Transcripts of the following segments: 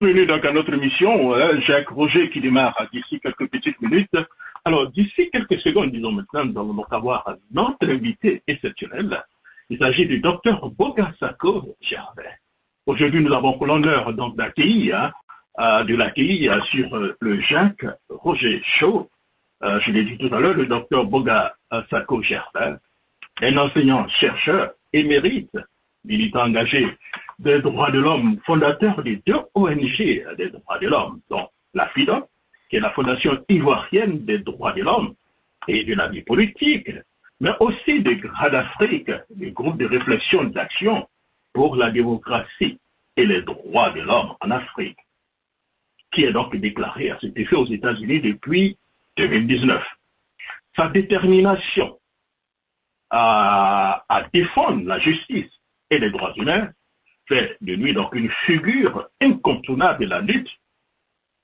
Bienvenue donc à notre émission, Jacques Roger qui démarre d'ici quelques petites minutes. Alors d'ici quelques secondes, disons maintenant, nous allons donc avoir notre invité exceptionnel. Il s'agit du docteur Bogasako Gervais. Aujourd'hui, nous avons l'honneur donc d'accueillir sur le Jacques Roger Show. Je l'ai dit tout à l'heure, le docteur Bogasako Gervais, un enseignant-chercheur émérite, militant engagé des droits de l'homme, fondateur des deux ONG des droits de l'homme, dont la FIDA, qui est la Fondation ivoirienne des droits de l'homme et de la vie politique, mais aussi des GRAD d'Afrique, du groupe de réflexion d'action pour la démocratie et les droits de l'homme en Afrique, qui est donc déclaré à cet effet aux États-Unis depuis 2019. Sa détermination à défendre la justice et les droits humains fait de lui donc une figure incontournable de la lutte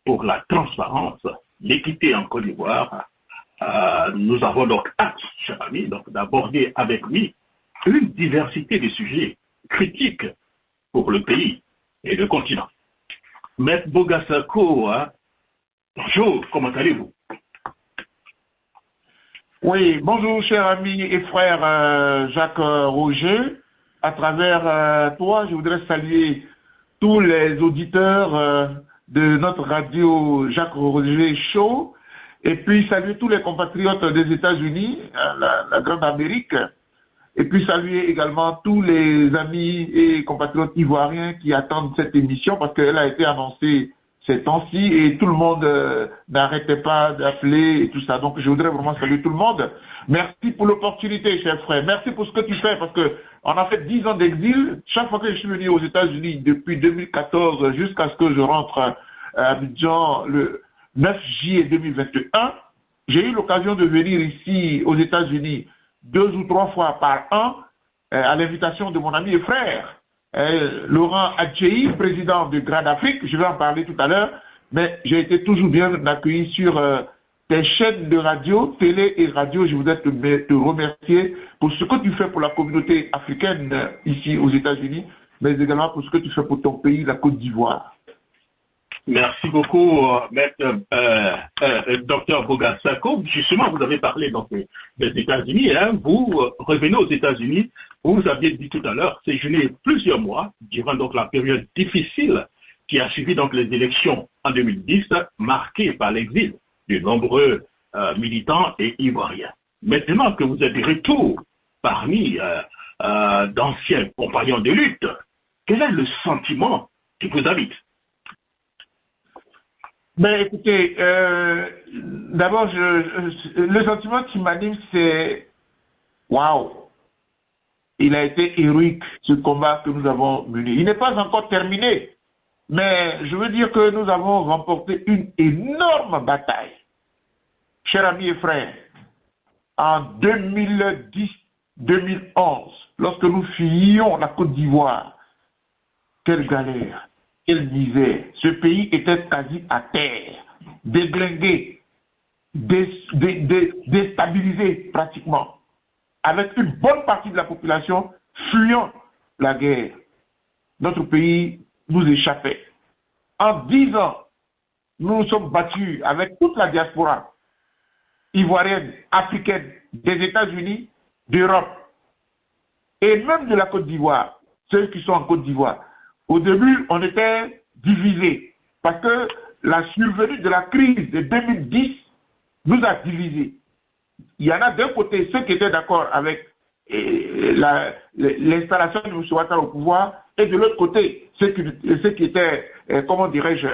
pour la transparence, l'équité en Côte d'Ivoire. Nous avons donc hâte, cher ami, d'aborder avec lui une diversité de sujets critiques pour le pays et le continent. Maître Bogasako, bonjour, comment allez-vous? Oui, bonjour, cher ami et frère Jacques Roger. À travers toi, je voudrais saluer tous les auditeurs de notre radio Jacques Roger Show et puis saluer tous les compatriotes des États-Unis, la Grande Amérique, et puis saluer également tous les amis et compatriotes ivoiriens qui attendent cette émission parce qu'elle a été annoncée ces temps-ci et tout le monde n'arrêtait pas d'appeler et tout ça. Donc je voudrais vraiment saluer tout le monde. Merci pour l'opportunité, cher frère. Merci pour ce que tu fais parce que on a fait 10 ans d'exil. Chaque fois que je suis venu aux États-Unis depuis 2014 jusqu'à ce que je rentre à Abidjan le 9 juillet 2021, j'ai eu l'occasion de venir ici aux États-Unis 2 ou 3 fois par an à l'invitation de mon ami et frère Laurent Adjei, président de GRAD d'Afrique. Je vais en parler tout à l'heure, mais j'ai été toujours bien accueilli sur tes chaînes de radio, télé et radio. Je voudrais te remercier pour ce que tu fais pour la communauté africaine ici aux États-Unis, mais également pour ce que tu fais pour ton pays, la Côte d'Ivoire. Merci beaucoup, maître docteur Bogasako. Justement, vous avez parlé donc des États-Unis. Vous revenez aux États-Unis. Vous aviez dit tout à l'heure, séjourné plusieurs mois durant donc la période difficile qui a suivi donc les élections en 2010, marquées par l'exil de nombreux militants et ivoiriens. Maintenant que vous êtes de retour parmi d'anciens compagnons de lutte, quel est le sentiment qui vous habite? Mais écoutez, d'abord, le sentiment qui m'anime, c'est waouh! Il a été héroïque, ce combat que nous avons mené. Il n'est pas encore terminé, mais je veux dire que nous avons remporté une énorme bataille. Chers amis et frères, en 2010-2011, lorsque nous fuyions la Côte d'Ivoire, quelle galère, quelle misère. Ce pays était quasi à terre, déglingué, déstabilisé pratiquement, avec une bonne partie de la population fuyant la guerre. Notre pays nous échappait. En 10 ans, nous nous sommes battus avec toute la diaspora ivoirienne, africaine, des États-Unis, d'Europe et même de la Côte d'Ivoire, ceux qui sont en Côte d'Ivoire. Au début, on était divisés parce que la survenue de la crise de 2010 nous a divisés. Il y en a d'un côté ceux qui étaient d'accord avec l'installation de M. Ouattara au pouvoir et de l'autre côté ceux qui étaient, comment dirais-je,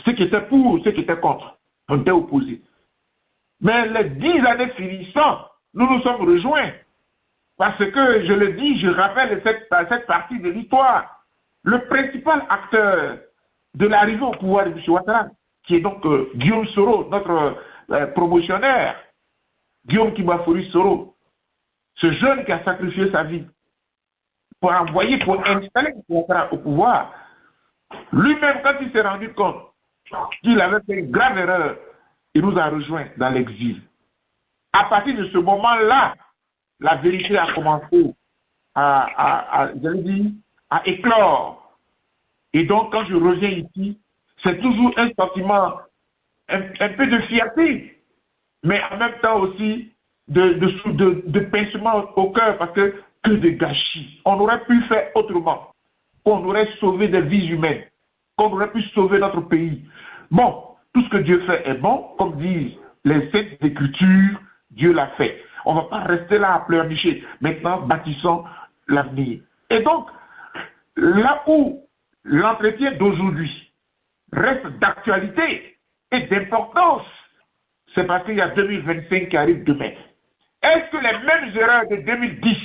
ceux qui étaient pour, ceux qui étaient contre. On était opposés. Mais les 10 années finissant, nous nous sommes rejoints. Parce que, je le dis, je rappelle cette partie de l'histoire. Le principal acteur de l'arrivée au pouvoir de M. Ouattara, qui est donc Guillaume Soro, notre promotionnaire, Guillaume Kibafori Soro, ce jeune qui a sacrifié sa vie pour installer M. Ouattara au pouvoir, lui-même, quand il s'est rendu compte qu'il avait fait une grave erreur, il nous a rejoints dans l'exil. À partir de ce moment-là, la vérité a commencé à éclore. Et donc, quand je reviens ici, c'est toujours un sentiment, un peu de fierté, mais en même temps aussi de pincement au cœur, parce que de gâchis. On aurait pu faire autrement. On aurait sauvé des vies humaines. Qu'on aurait pu sauver notre pays. Bon, tout ce que Dieu fait est bon, comme disent les saintes écritures, Dieu l'a fait. On ne va pas rester là à pleurnicher. Maintenant, bâtissons l'avenir. Et donc, là où l'entretien d'aujourd'hui reste d'actualité et d'importance, c'est parce qu'il y a 2025 qui arrive demain. Est-ce que les mêmes erreurs de 2010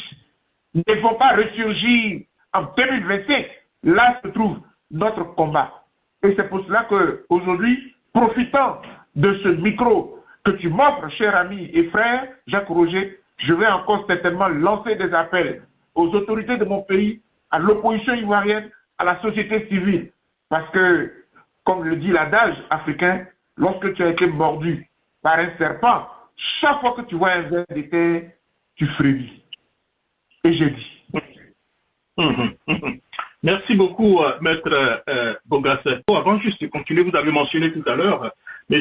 ne vont pas ressurgir en 2025? Là se trouve notre combat. Et c'est pour cela qu'aujourd'hui, profitant de ce micro que tu m'offres, cher ami et frère Jacques Roger, je vais encore certainement lancer des appels aux autorités de mon pays, à l'opposition ivoirienne, à la société civile. Parce que, comme le dit l'adage africain, lorsque tu as été mordu par un serpent, chaque fois que tu vois un ver de terre, tu frémis. Et j'ai dit. Merci beaucoup, Maître Bogasse. Avant juste de continuer, vous avez mentionné tout à l'heure, M.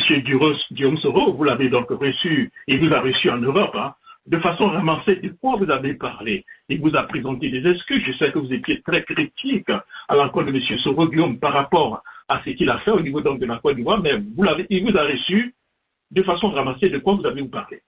Guillaume Soro, vous l'avez donc reçu, il vous a reçu en Europe, hein, de façon ramassée. De quoi vous avez parlé? Il vous a présenté des excuses. Je sais que vous étiez très critique à l'encontre de M. Soro Guillaume par rapport à ce qu'il a fait au niveau donc de la Côte d'Ivoire, mais il vous a reçu de façon ramassée. De quoi vous avez parlé?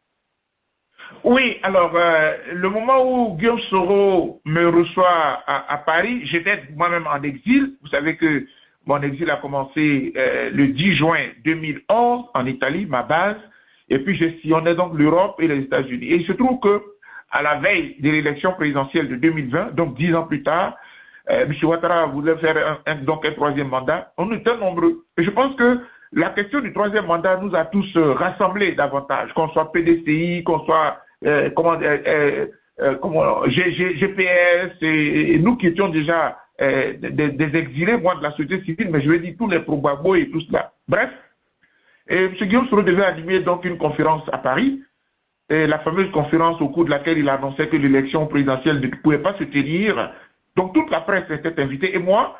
Oui, alors, le moment où Guillaume Soro me reçoit à Paris, j'étais moi-même en exil. Vous savez que mon exil a commencé le 10 juin 2011 en Italie, ma base, et puis j'ai sillonné donc l'Europe et les États-Unis. Et il se trouve que à la veille de l'élection présidentielle de 2020, donc 10 ans plus tard, M. Ouattara voulait faire donc un troisième mandat. On était nombreux. Et je pense que la question du troisième mandat nous a tous rassemblés davantage, qu'on soit PDCI, qu'on soit GPS, et nous qui étions déjà des exilés, moi de la société civile, mais je vais dire tous les probabos et tout cela. Bref, et M. Guillaume Soro devait animer donc une conférence à Paris, et la fameuse conférence au cours de laquelle il annonçait que l'élection présidentielle ne pouvait pas se tenir. Donc toute la presse était invitée, et moi,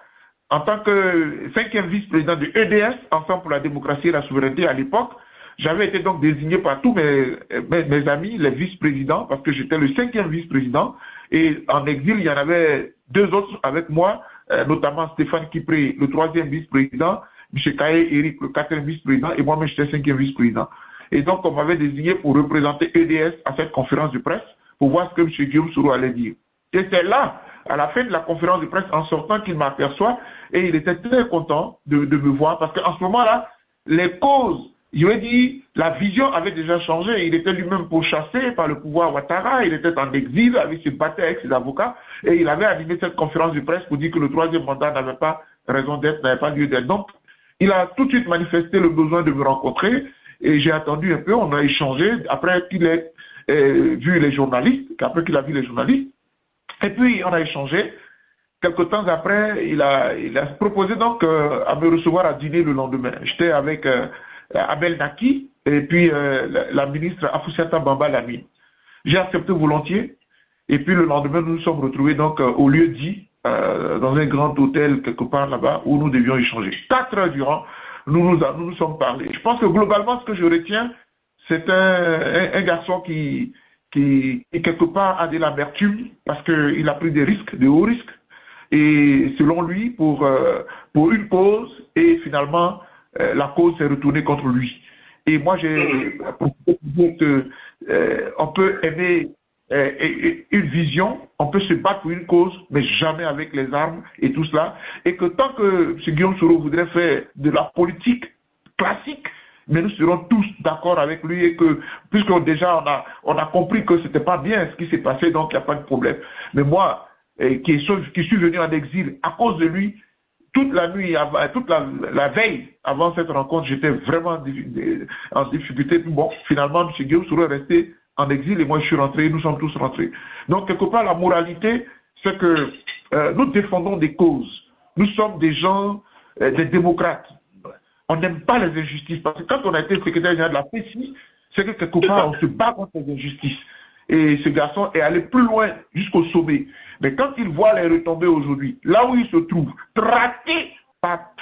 en tant que 5e vice-président de EDS, Ensemble pour la démocratie et la souveraineté à l'époque, j'avais été donc désigné par tous mes amis, les vice-présidents, parce que j'étais le 5e vice-président, et en exil, il y en avait 2 autres avec moi, notamment Stéphane Kipré, le 3e vice-président, M. Kaye Eric, le 4e vice-président, et moi-même j'étais 5e vice-président. Et donc on m'avait désigné pour représenter EDS à cette conférence de presse, pour voir ce que M. Guillaume Soro allait dire. Et c'est là, à la fin de la conférence de presse, en sortant, qu'il m'aperçoit, et il était très content de me voir, parce qu'en ce moment-là, les causes, je lui ai dit, la vision avait déjà changé. Il était lui-même pourchassé par le pouvoir Ouattara, il était en exil, il se battait avec ses avocats, et il avait animé cette conférence de presse pour dire que le troisième mandat n'avait pas raison d'être, n'avait pas lieu d'être. Donc, il a tout de suite manifesté le besoin de me rencontrer, et j'ai attendu un peu, on a échangé, après qu'il ait vu les journalistes, après qu'il a vu les journalistes, et puis on a échangé. Quelque temps après, il a proposé donc à me recevoir à dîner le lendemain. J'étais avec Abel Naki et puis la ministre Afoussata Bamba Lamine. J'ai accepté volontiers, et puis le lendemain, nous nous sommes retrouvés donc au lieu dit, dans un grand hôtel quelque part là-bas, où nous devions échanger. 4 heures durant, nous nous sommes parlé. Je pense que globalement, ce que je retiens, c'est un garçon qui quelque part a de l'amertume, parce qu'il a pris des risques, de hauts risques, et selon lui, pour une cause, et finalement, la cause s'est retournée contre lui. Et moi, j'ai proposé que on peut aimer une vision, on peut se battre pour une cause, mais jamais avec les armes et tout cela. Et que tant que M. Guillaume Soro voudrait faire de la politique classique, mais nous serons tous d'accord avec lui, et que, puisque déjà on a compris que c'était pas bien ce qui s'est passé, donc il n'y a pas de problème. Mais moi, qui suis venu en exil à cause de lui, toute la nuit, toute la veille avant cette rencontre, j'étais vraiment en difficulté. Bon, finalement, M. Guillaume Soro est resté en exil, et moi je suis rentré, nous sommes tous rentrés. Donc, quelque part, la moralité, c'est que nous défendons des causes. Nous sommes des gens, des démocrates. On n'aime pas les injustices, parce que quand on a été secrétaire général de la PCI, c'est que quelque part, on se bat contre les injustices. Et ce garçon est allé plus loin jusqu'au sommet. Mais quand il voit les retombées aujourd'hui, là où il se trouve, traqué par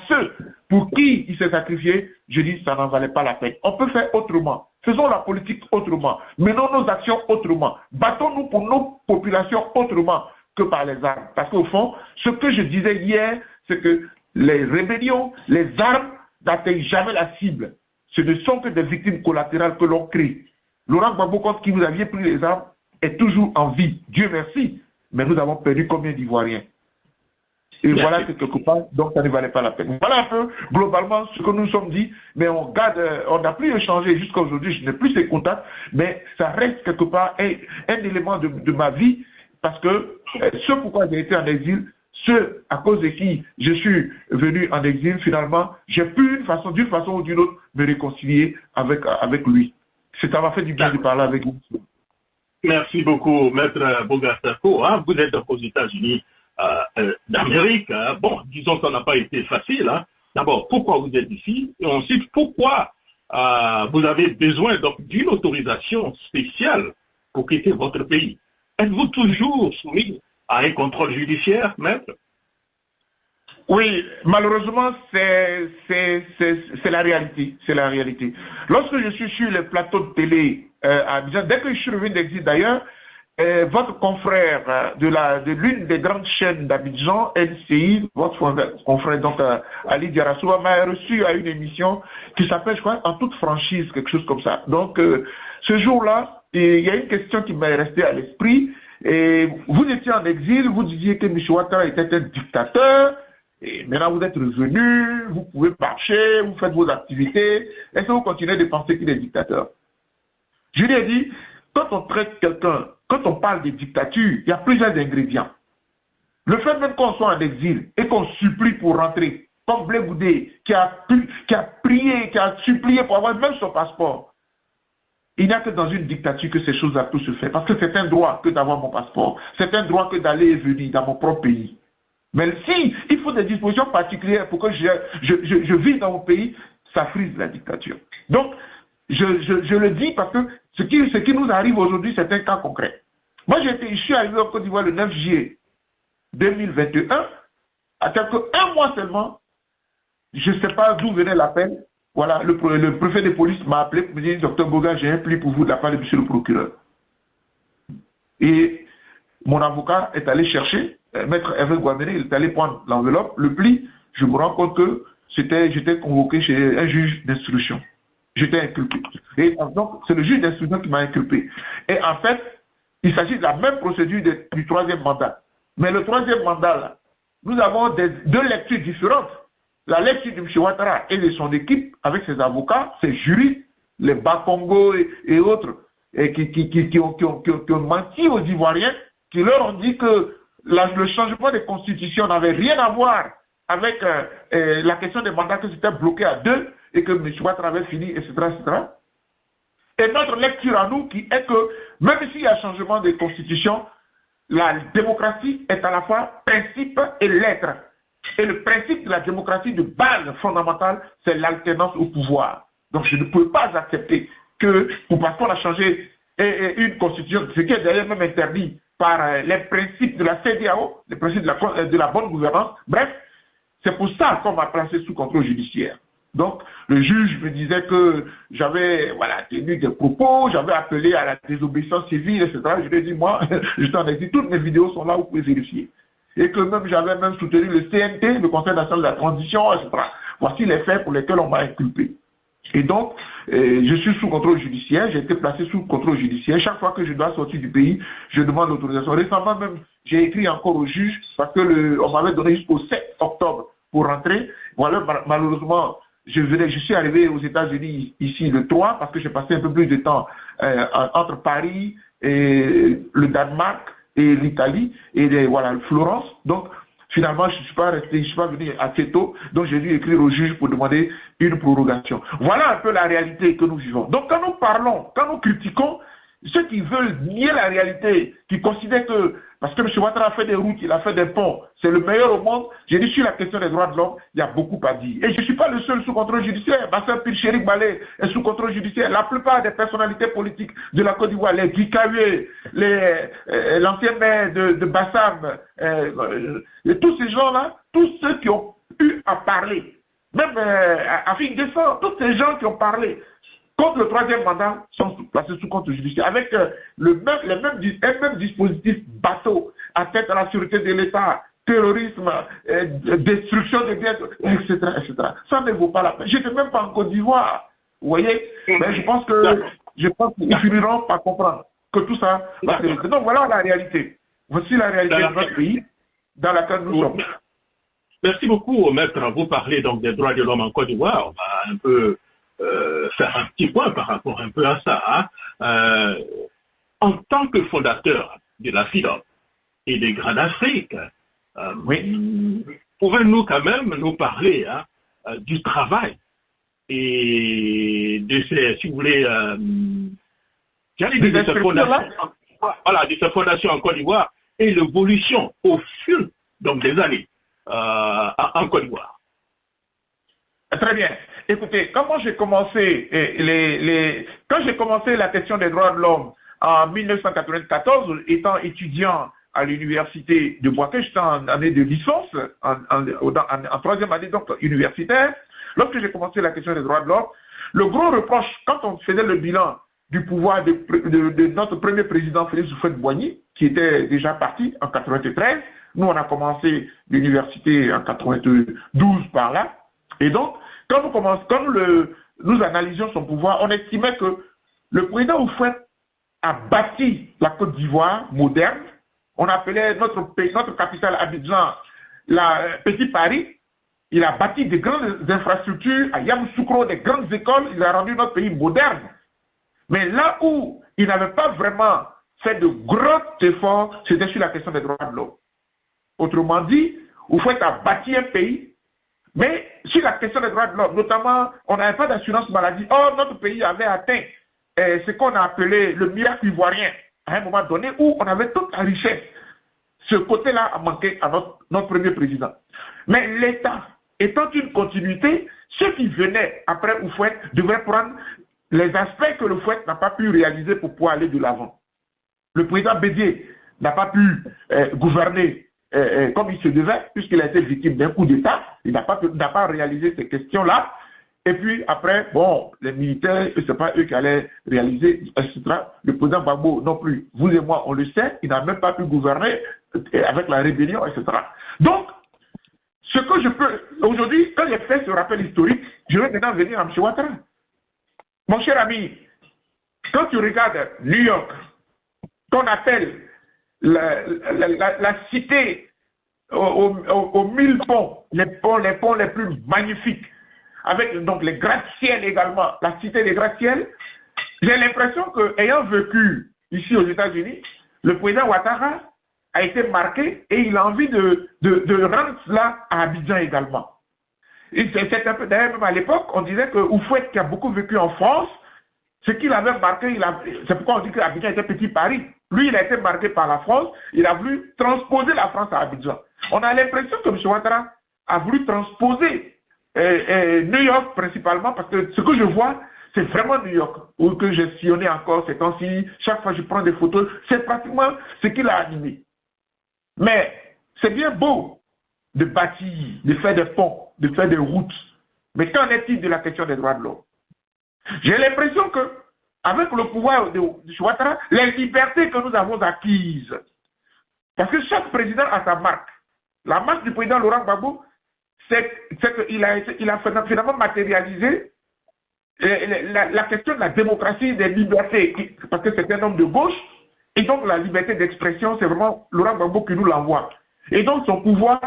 ceux pour qui il s'est sacrifié, je dis ça n'en valait pas la peine. On peut faire autrement. Faisons la politique autrement. Menons nos actions autrement. Battons-nous pour nos populations autrement que par les armes. Parce qu'au fond, ce que je disais hier, c'est que les rébellions, les armes n'atteignent jamais la cible. Ce ne sont que des victimes collatérales que l'on crée. Laurent Gbagbo, quand qui vous aviez pris les armes, est toujours en vie. Dieu merci. Mais nous avons perdu combien d'Ivoiriens? Et voilà que quelque part, donc ça ne valait pas la peine. Voilà un peu, globalement, ce que nous nous sommes dit, mais on garde, on n'a plus échangé jusqu'à aujourd'hui, je n'ai plus ces contacts, mais ça reste quelque part un élément de ma vie, parce que ce pourquoi j'ai été en exil, ce à cause de qui je suis venu en exil, finalement, j'ai pu d'une façon ou d'une autre, me réconcilier avec lui. Ça m'a fait du bien de parler avec vous. Merci beaucoup, Maître Bogassako. Hein, vous êtes aux États-Unis d'Amérique. Hein. Bon, disons que ça n'a pas été facile. Hein. D'abord, pourquoi vous êtes ici? Et ensuite, pourquoi vous avez besoin d'une autorisation spéciale pour quitter votre pays? Êtes-vous toujours soumis à un contrôle judiciaire, Maître? Oui, malheureusement, c'est la réalité. C'est la réalité. Lorsque je suis sur les plateaux de télé à Abidjan, dès que je suis revenu d'exil d'ailleurs, votre confrère de l'une des grandes chaînes d'Abidjan, LCI, votre confrère donc Ali Diarasoua, m'a reçu à une émission qui s'appelle, je crois, En toute franchise, quelque chose comme ça. Donc, ce jour-là, il y a une question qui m'est restée à l'esprit. Et vous étiez en exil, vous disiez que M. Ouattara était un dictateur. Et maintenant, vous êtes revenu, vous pouvez marcher, vous faites vos activités. Est-ce que vous continuez de penser qu'il est dictateur? Je lui ai dit, quand on traite quelqu'un, quand on parle de dictature, il y a plusieurs ingrédients. Le fait même qu'on soit en exil et qu'on supplie pour rentrer, comme Blé Goudé, qui a prié, qui a supplié pour avoir même son passeport, il n'y a que dans une dictature que ces choses-là tout se fait. Parce que c'est un droit que d'avoir mon passeport. C'est un droit que d'aller et venir dans mon propre pays. Mais si il faut des dispositions particulières pour que je vive dans mon pays, ça frise la dictature. Donc, je le dis parce que ce qui nous arrive aujourd'hui, c'est un cas concret. Moi, je suis arrivé en Côte d'Ivoire le 9 juillet 2021, à un mois seulement, je ne sais pas d'où venait l'appel. Voilà, le préfet de police m'a appelé pour me dire, Docteur Boga, j'ai un pli pour vous de la part de monsieur le procureur. Et mon avocat est allé chercher, Maître Hervé Guamene, il est allé prendre l'enveloppe, le pli, je me rends compte que j'étais convoqué chez un juge d'instruction. J'étais inculpé. Et donc, c'est le juge d'instruction qui m'a inculpé. Et en fait, il s'agit de la même procédure du troisième mandat. Mais le troisième mandat, là, nous avons deux lectures différentes. La lecture de M. Ouattara et de son équipe, avec ses avocats, ses jurys, les Bakongo et autres, et qui ont menti aux Ivoiriens, qui leur ont dit que le changement de constitution n'avait rien à voir avec la question des mandats, que c'était bloqué à 2 et que M. Ouattara avait fini, etc., etc. Et notre lecture à nous, qui est que même s'il y a changement de constitution, la démocratie est à la fois principe et lettre. Et le principe de la démocratie de base fondamentale, c'est l'alternance au pouvoir. Donc je ne peux pas accepter que, parce qu'on a changé une constitution, ce qui est d'ailleurs même interdit par les principes de la CEDEAO, les principes de la bonne gouvernance, bref, c'est pour ça qu'on m'a placé sous contrôle judiciaire. Donc, le juge me disait que j'avais tenu des propos, j'avais appelé à la désobéissance civile, etc. Je lui ai dit, moi, je t'en ai dit, toutes mes vidéos sont là, vous pouvez vérifier. Et que même j'avais même soutenu le CNT, le Conseil national de la transition, etc. Voici les faits pour lesquels on m'a inculpé. Et donc, je suis sous contrôle judiciaire, j'ai été placé sous contrôle judiciaire. Chaque fois que je dois sortir du pays, je demande l'autorisation. Récemment même, j'ai écrit encore au juge parce que on m'avait donné jusqu'au 7 octobre pour rentrer. Voilà, malheureusement, je suis arrivé aux États-Unis ici le 3 parce que j'ai passé un peu plus de temps entre Paris et le Danemark et l'Italie et Florence. Donc, finalement, je ne suis pas resté, je suis pas venu assez tôt, donc j'ai dû écrire au juge pour demander une prorogation. Voilà un peu la réalité que nous vivons. Donc, quand nous parlons, quand nous critiquons, ceux qui veulent nier la réalité, qui considèrent que, parce que M. Ouattara a fait des routes, il a fait des ponts, c'est le meilleur au monde, j'ai dit sur la question des droits de l'homme, il y a beaucoup à dire. Et je ne suis pas le seul sous contrôle judiciaire. Bassem Pilcherik Balé est sous contrôle judiciaire. La plupart des personnalités politiques de la Côte d'Ivoire, les Guikawe, l'ancien maire de Bassam, tous ces gens-là, tous ceux qui ont eu à parler, même Afik Descent, tous ces gens qui ont parlé contre le troisième mandat sont placés sous contrôle judiciaire avec un même dispositif bateau, atteinte à la sûreté de l'État, terrorisme, destruction des biens, etc., etc. Ça ne vaut pas la peine. Je n'étais même pas en Côte d'Ivoire. Vous voyez? Mais je pense qu'ils finiront par comprendre que tout ça va se régler. Donc voilà la réalité. Voici la réalité de notre pays dans laquelle nous sommes. Merci beaucoup, maître. Vous parlez donc des droits de l'homme en Côte d'Ivoire. On va un peu faire un petit point par rapport un peu à ça. Hein. En tant que fondateur de la FIDOP et des Grands d'Afrique, pouvez-nous quand même nous parler du travail et de ces, si vous voulez, de cette fondation en Côte d'Ivoire et l'évolution au fil donc, des années en Côte d'Ivoire? Très bien. Écoutez, quand j'ai commencé la question des droits de l'homme en 1994, étant étudiant à l'université de Bouaké, j'étais en année de licence, en troisième année donc universitaire, lorsque j'ai commencé la question des droits de l'homme, le gros reproche, quand on faisait le bilan du pouvoir de notre premier président Félix Houphouët-Boigny, qui était déjà parti en 1993, nous on a commencé l'université en 1992 par là, et donc, quand nous analysions son pouvoir, on estimait que le président Houphouët a bâti la Côte d'Ivoire moderne. On appelait notre capitale Abidjan la Petit Paris. Il a bâti de grandes infrastructures à Yamoussoukro, des grandes écoles. Il a rendu notre pays moderne. Mais là où il n'avait pas vraiment fait de grands efforts, c'était sur la question des droits de l'homme. Autrement dit, Houphouët a bâti un pays. Mais sur la question des droits de l'homme, notamment, on n'avait pas d'assurance maladie. Or, notre pays avait atteint ce qu'on a appelé le miracle ivoirien à un moment donné où on avait toute la richesse. Ce côté-là a manqué à notre premier président. Mais l'État étant une continuité, ceux qui venaient après Houphouët devaient prendre les aspects que le Houphouët n'a pas pu réaliser pour pouvoir aller de l'avant. Le président Bédié n'a pas pu gouverner comme il se devait, puisqu'il a été victime d'un coup d'État, il n'a pas réalisé ces questions-là. Et puis après, bon, les militaires, ce n'est pas eux qui allaient réaliser, etc. Le président Gbagbo non plus. Vous et moi, on le sait, il n'a même pas pu gouverner avec la rébellion, etc. Donc, ce que je peux, aujourd'hui, quand j'ai fait ce rappel historique, je vais maintenant venir à M. Ouattara. Mon cher ami, quand tu regardes New York, qu'on appelle la cité aux 1000 ponts, les ponts les plus magnifiques, avec donc les gratte-ciel également, la cité des gratte-ciel, j'ai l'impression que, ayant vécu ici aux États-Unis, le président Ouattara a été marqué et il a envie de rendre cela à Abidjan également. C'est un peu, d'ailleurs, même à l'époque, on disait que Houphouët, qui a beaucoup vécu en France, ce qu'il avait marqué, c'est pourquoi on dit qu'Abidjan était Petit Paris. Lui, il a été marqué par la France, il a voulu transposer la France à Abidjan. On a l'impression que M. Ouattara a voulu transposer New York principalement, parce que ce que je vois, c'est vraiment New York, où que j'ai sillonné encore ces temps-ci, chaque fois que je prends des photos, c'est pratiquement ce qu'il a animé. Mais c'est bien beau de bâtir, de faire des ponts, de faire des routes. Mais qu'en est-il de la question des droits de l'homme? J'ai l'impression que, avec le pouvoir de Ouattara, les libertés que nous avons acquises, parce que chaque président a sa marque. La marque du président Laurent Gbagbo, c'est qu'il a finalement matérialisé la question de la démocratie, des libertés, parce que c'est un homme de gauche, et donc la liberté d'expression, c'est vraiment Laurent Gbagbo qui nous l'envoie. Et donc son pouvoir,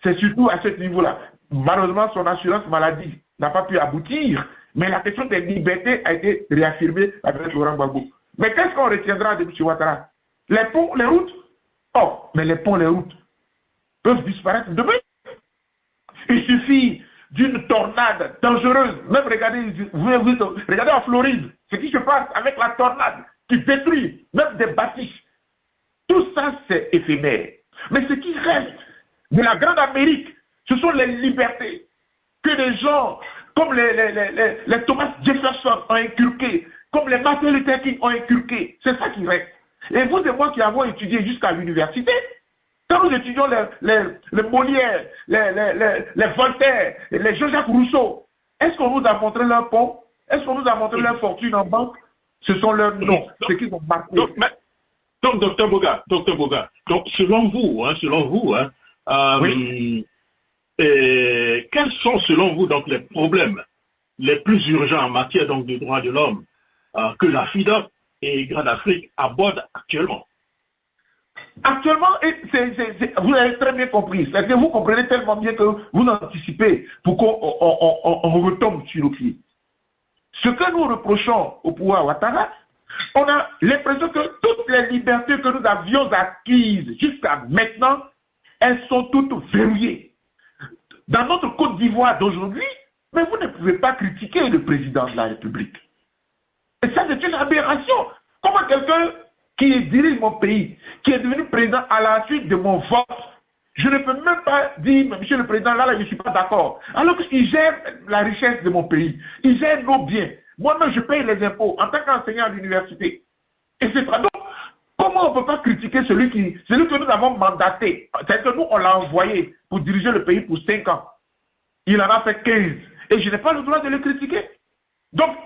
c'est surtout à ce niveau-là. Malheureusement, son assurance maladie n'a pas pu aboutir, mais la question des libertés a été réaffirmée avec Laurent Gbagbo. Mais qu'est-ce qu'on retiendra de M. Ouattara? Les ponts, les routes? Oh, mais les ponts, les routes peuvent disparaître demain. Il suffit d'une tornade dangereuse. Même regardez en Floride, ce qui se passe avec la tornade. qui détruit même des bâtisses. Tout ça, c'est éphémère. Mais ce qui reste de la grande Amérique, ce sont les libertés que les gens, comme les Thomas Jefferson ont inculquées, comme les Martin Luther King ont inculquées. C'est ça qui reste. Et vous et moi qui avons étudié jusqu'à l'université, quand nous étudions les Molière, les Voltaire, les Jean-Jacques Rousseau, est-ce qu'on nous a montré leur pont? Est-ce qu'on nous a montré leur fortune en banque? Ce sont leurs noms, ce qu'ils ont marqué. Donc, docteur Boga, donc selon vous, Oui. Quels sont selon vous donc les problèmes les plus urgents en matière donc de droits de l'homme que la FIDOC et Grande Afrique abordent actuellement? Actuellement, vous avez très bien compris. C'est que vous comprenez tellement bien que vous anticipez pour qu'on retombe sur nos pieds. Ce que nous reprochons au pouvoir Ouattara, on a l'impression que toutes les libertés que nous avions acquises jusqu'à maintenant, elles sont toutes verrouillées. Dans notre Côte d'Ivoire d'aujourd'hui, mais vous ne pouvez pas critiquer le président de la République. Et ça, c'est une aberration. Comment quelqu'un qui dirige mon pays, qui est devenu président à la suite de mon vote, je ne peux même pas dire, monsieur le président, là, je ne suis pas d'accord. Alors qu'il gère la richesse de mon pays, il gère nos biens. Moi-même, je paye les impôts en tant qu'enseignant à l'université. Et c'est pas donc, comment on ne peut pas critiquer celui que nous avons mandaté? C'est que nous, on l'a envoyé pour diriger le pays pour 5 ans. Il en a fait 15. Et je n'ai pas le droit de le critiquer. Donc,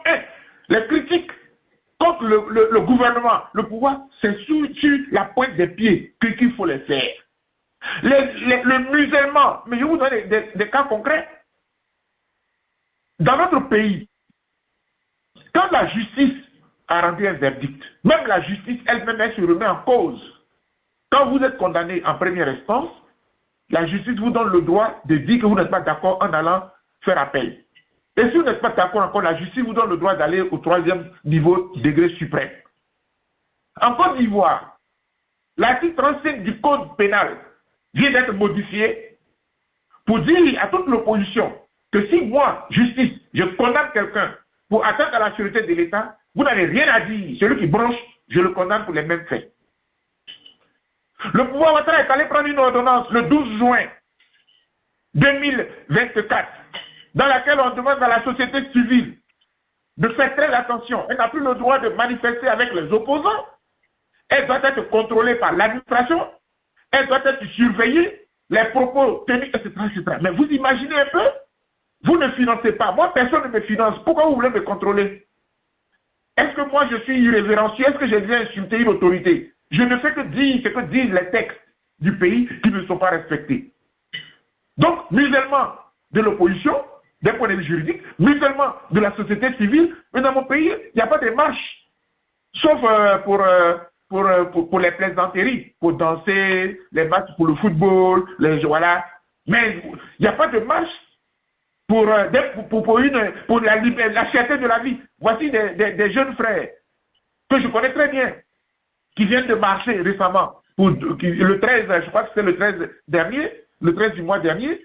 les critiques contre le gouvernement, le pouvoir, c'est sur la pointe des pieds qu'il faut les faire. Le musulman, mais je vous donne des cas concrets. Dans notre pays, quand la justice a rendu un verdict, même la justice elle-même elle se remet en cause. Quand vous êtes condamné en première instance, la justice vous donne le droit de dire que vous n'êtes pas d'accord en allant faire appel. Et si vous n'êtes pas d'accord encore, la justice vous donne le droit d'aller au 3e niveau degré suprême. En Côte d'Ivoire, l'article 35 du Code pénal vient d'être modifié pour dire à toute l'opposition que si moi, justice, je condamne quelqu'un pour atteinte à la sûreté de l'État, vous n'avez rien à dire. Celui qui bronche, je le condamne pour les mêmes faits. Le pouvoir Ouattara est allé prendre une ordonnance le 12 juin 2024 dans laquelle on demande à la société civile de faire très attention. Elle n'a plus le droit de manifester avec les opposants. Elle doit être contrôlée par l'administration. Elle doit être surveillée. Les propos tenus, etc., etc. Mais vous imaginez un peu? Vous ne financez pas. Moi, personne ne me finance. Pourquoi vous voulez me contrôler? Est-ce que moi, je suis irrévérencieux? Est-ce que je viens insulter une autorité? Je ne fais que dire ce que disent les textes du pays qui ne sont pas respectés. Donc, musulmans de l'opposition, d'un point de vue juridique, musulmans de la société civile, mais dans mon pays, il n'y a pas de marche. Sauf pour les plaisanteries, pour danser, les matchs pour le football, voilà. Mais il n'y a pas de marche pour la cherté de la vie. Voici des jeunes frères que je connais très bien, qui viennent de marcher récemment, le 13, je crois que c'est le 13 du mois dernier,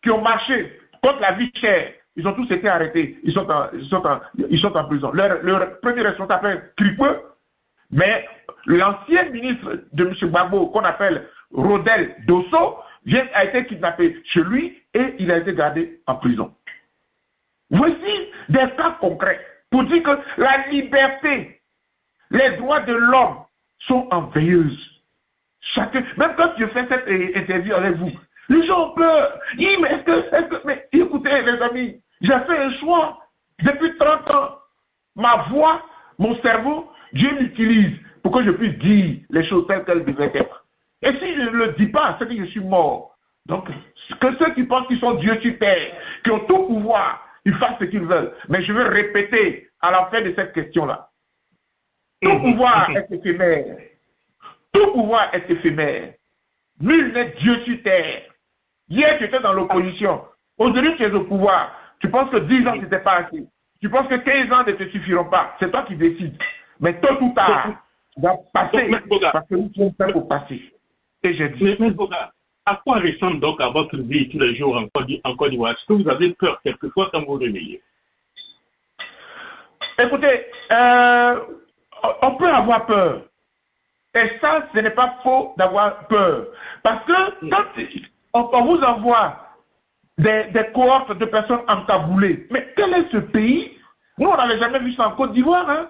qui ont marché contre la vie chère. Ils ont tous été arrêtés. Ils sont en prison. Leur premier responsable s'appelle Cripeux, mais l'ancien ministre de M. Gbagbo, qu'on appelle Rodel Dosso, a été kidnappé chez lui et il a été gardé en prison. Voici des cas concrets pour dire que la liberté, les droits de l'homme sont en veilleuse. Même quand je fais cette interview avec vous, les gens ont peur. Mais écoutez les amis, j'ai fait un choix depuis 30 ans. Ma voix, mon cerveau, Dieu l'utilise pour que je puisse dire les choses telles qu'elles devaient être. Et si je ne le dis pas, c'est que je suis mort. Donc, que ceux qui pensent qu'ils sont Dieu sur terre, qui ont tout pouvoir, ils fassent ce qu'ils veulent. Mais je veux répéter à la fin de cette question-là. Tout pouvoir est éphémère. Tout pouvoir est éphémère. Nul n'est Dieu sur terre. Hier, tu étais dans l'opposition. Aujourd'hui, tu es au pouvoir. Tu penses que 10 ans, ce n'était pas assez. Tu penses que 15 ans ne te suffiront pas. C'est toi qui décides. Mais tôt ou tard, tu vas passer. Parce que nous sommes faits pour passer. Et j'ai dit. Mais Boga, à quoi ressemble donc à votre vie tous les jours en Côte d'Ivoire? Est-ce que vous avez peur quelquefois quand vous réveillez? Écoutez, on peut avoir peur. Et ça, ce n'est pas faux d'avoir peur. Parce que quand on vous envoie des cohortes de personnes encagoulées, mais quel est ce pays? Nous, on n'avait jamais vu ça en Côte d'Ivoire. Hein?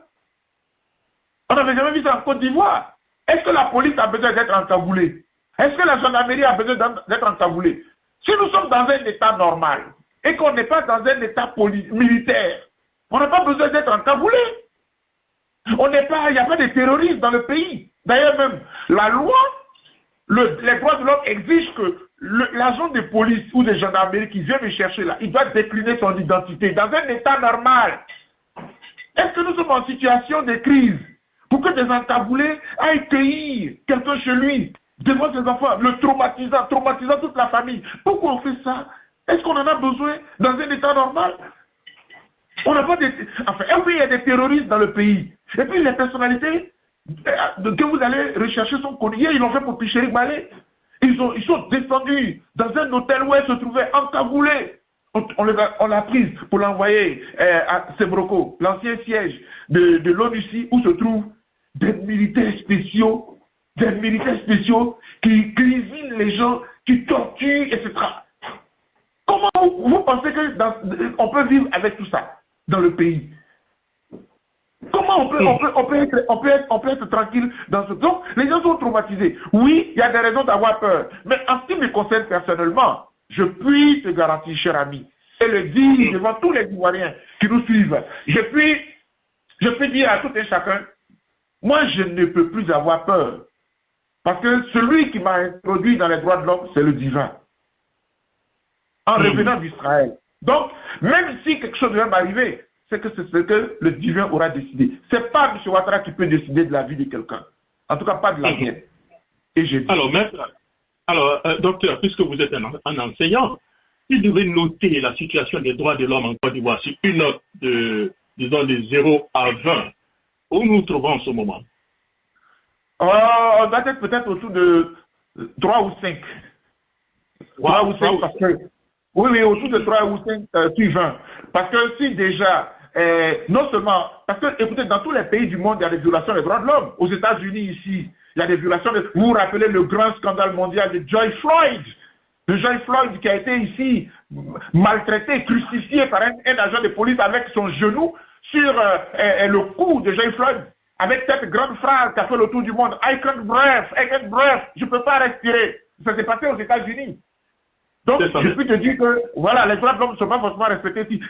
On n'avait jamais vu ça en Côte d'Ivoire. Est-ce que la police a besoin d'être encagoulée? Est-ce que la gendarmerie a besoin d'être encagoulée? Si nous sommes dans un état normal et qu'on n'est pas dans un état militaire, on n'a pas besoin d'être encagoulé. Il n'y a pas de terroristes dans le pays. D'ailleurs même, la loi, les droits de l'homme exigent que l'agent de police ou de gendarmerie qui vient me chercher là, il doit décliner son identité dans un état normal. Est-ce que nous sommes en situation de crise pour que des encagoulés aillent cueillir quelqu'un chez lui, devant ses enfants, le traumatisant toute la famille? Pourquoi on fait ça? Est-ce qu'on en a besoin dans un état normal? On n'a pas de... Enfin, oui, il y a des terroristes dans le pays. Et puis les personnalités que vous allez rechercher sont connues. Ils l'ont fait pour Picheri Balé. Ils sont descendus dans un hôtel où elle se trouvait encagoulée. On l'a prise pour l'envoyer à Sebroko, l'ancien siège de l'ONUCI, où se trouvent des militaires spéciaux qui cuisinent les gens, qui torturent, etc. Comment vous pensez qu'on peut vivre avec tout ça dans le pays? Comment on peut être tranquille dans ce... Donc, les gens sont traumatisés. Oui, il y a des raisons d'avoir peur. Mais en ce qui me concerne personnellement, je puis te garantir, cher ami, et le dire devant tous les Ivoiriens qui nous suivent, je puis dire à tout et chacun, moi, je ne peux plus avoir peur. Parce que celui qui m'a introduit dans les droits de l'homme, c'est le divin. En revenant d'Israël. Donc, même si quelque chose devait m'arriver, c'est que c'est ce que le divin aura décidé. Ce n'est pas M. Ouattara qui peut décider de la vie de quelqu'un. En tout cas, pas de la mienne. Et j'ai dit. Alors, docteur, puisque vous êtes un enseignant, si vous devez noter la situation des droits de l'homme en Côte d'Ivoire sur une note de 0 à 20, où nous nous trouvons en ce moment? On doit être peut-être autour de 3 ou 5. 3 ou 5 parce que... Oui, autour de 3 ou 5 sur 20. Parce que si déjà, non seulement, parce que, écoutez, dans tous les pays du monde, il y a des violations des droits de l'homme. Aux États-Unis, ici, il y a des violations. Vous vous rappelez le grand scandale mondial de George Floyd? De George Floyd qui a été ici maltraité, crucifié par un agent de police avec son genou sur le cou de George Floyd. Avec cette grande phrase qui a fait le tour du monde, I can't breathe, je ne peux pas respirer. Ça s'est passé aux États-Unis. Donc, je peux te dire que, voilà, les droits de l'homme ne sont pas forcément respectés ici.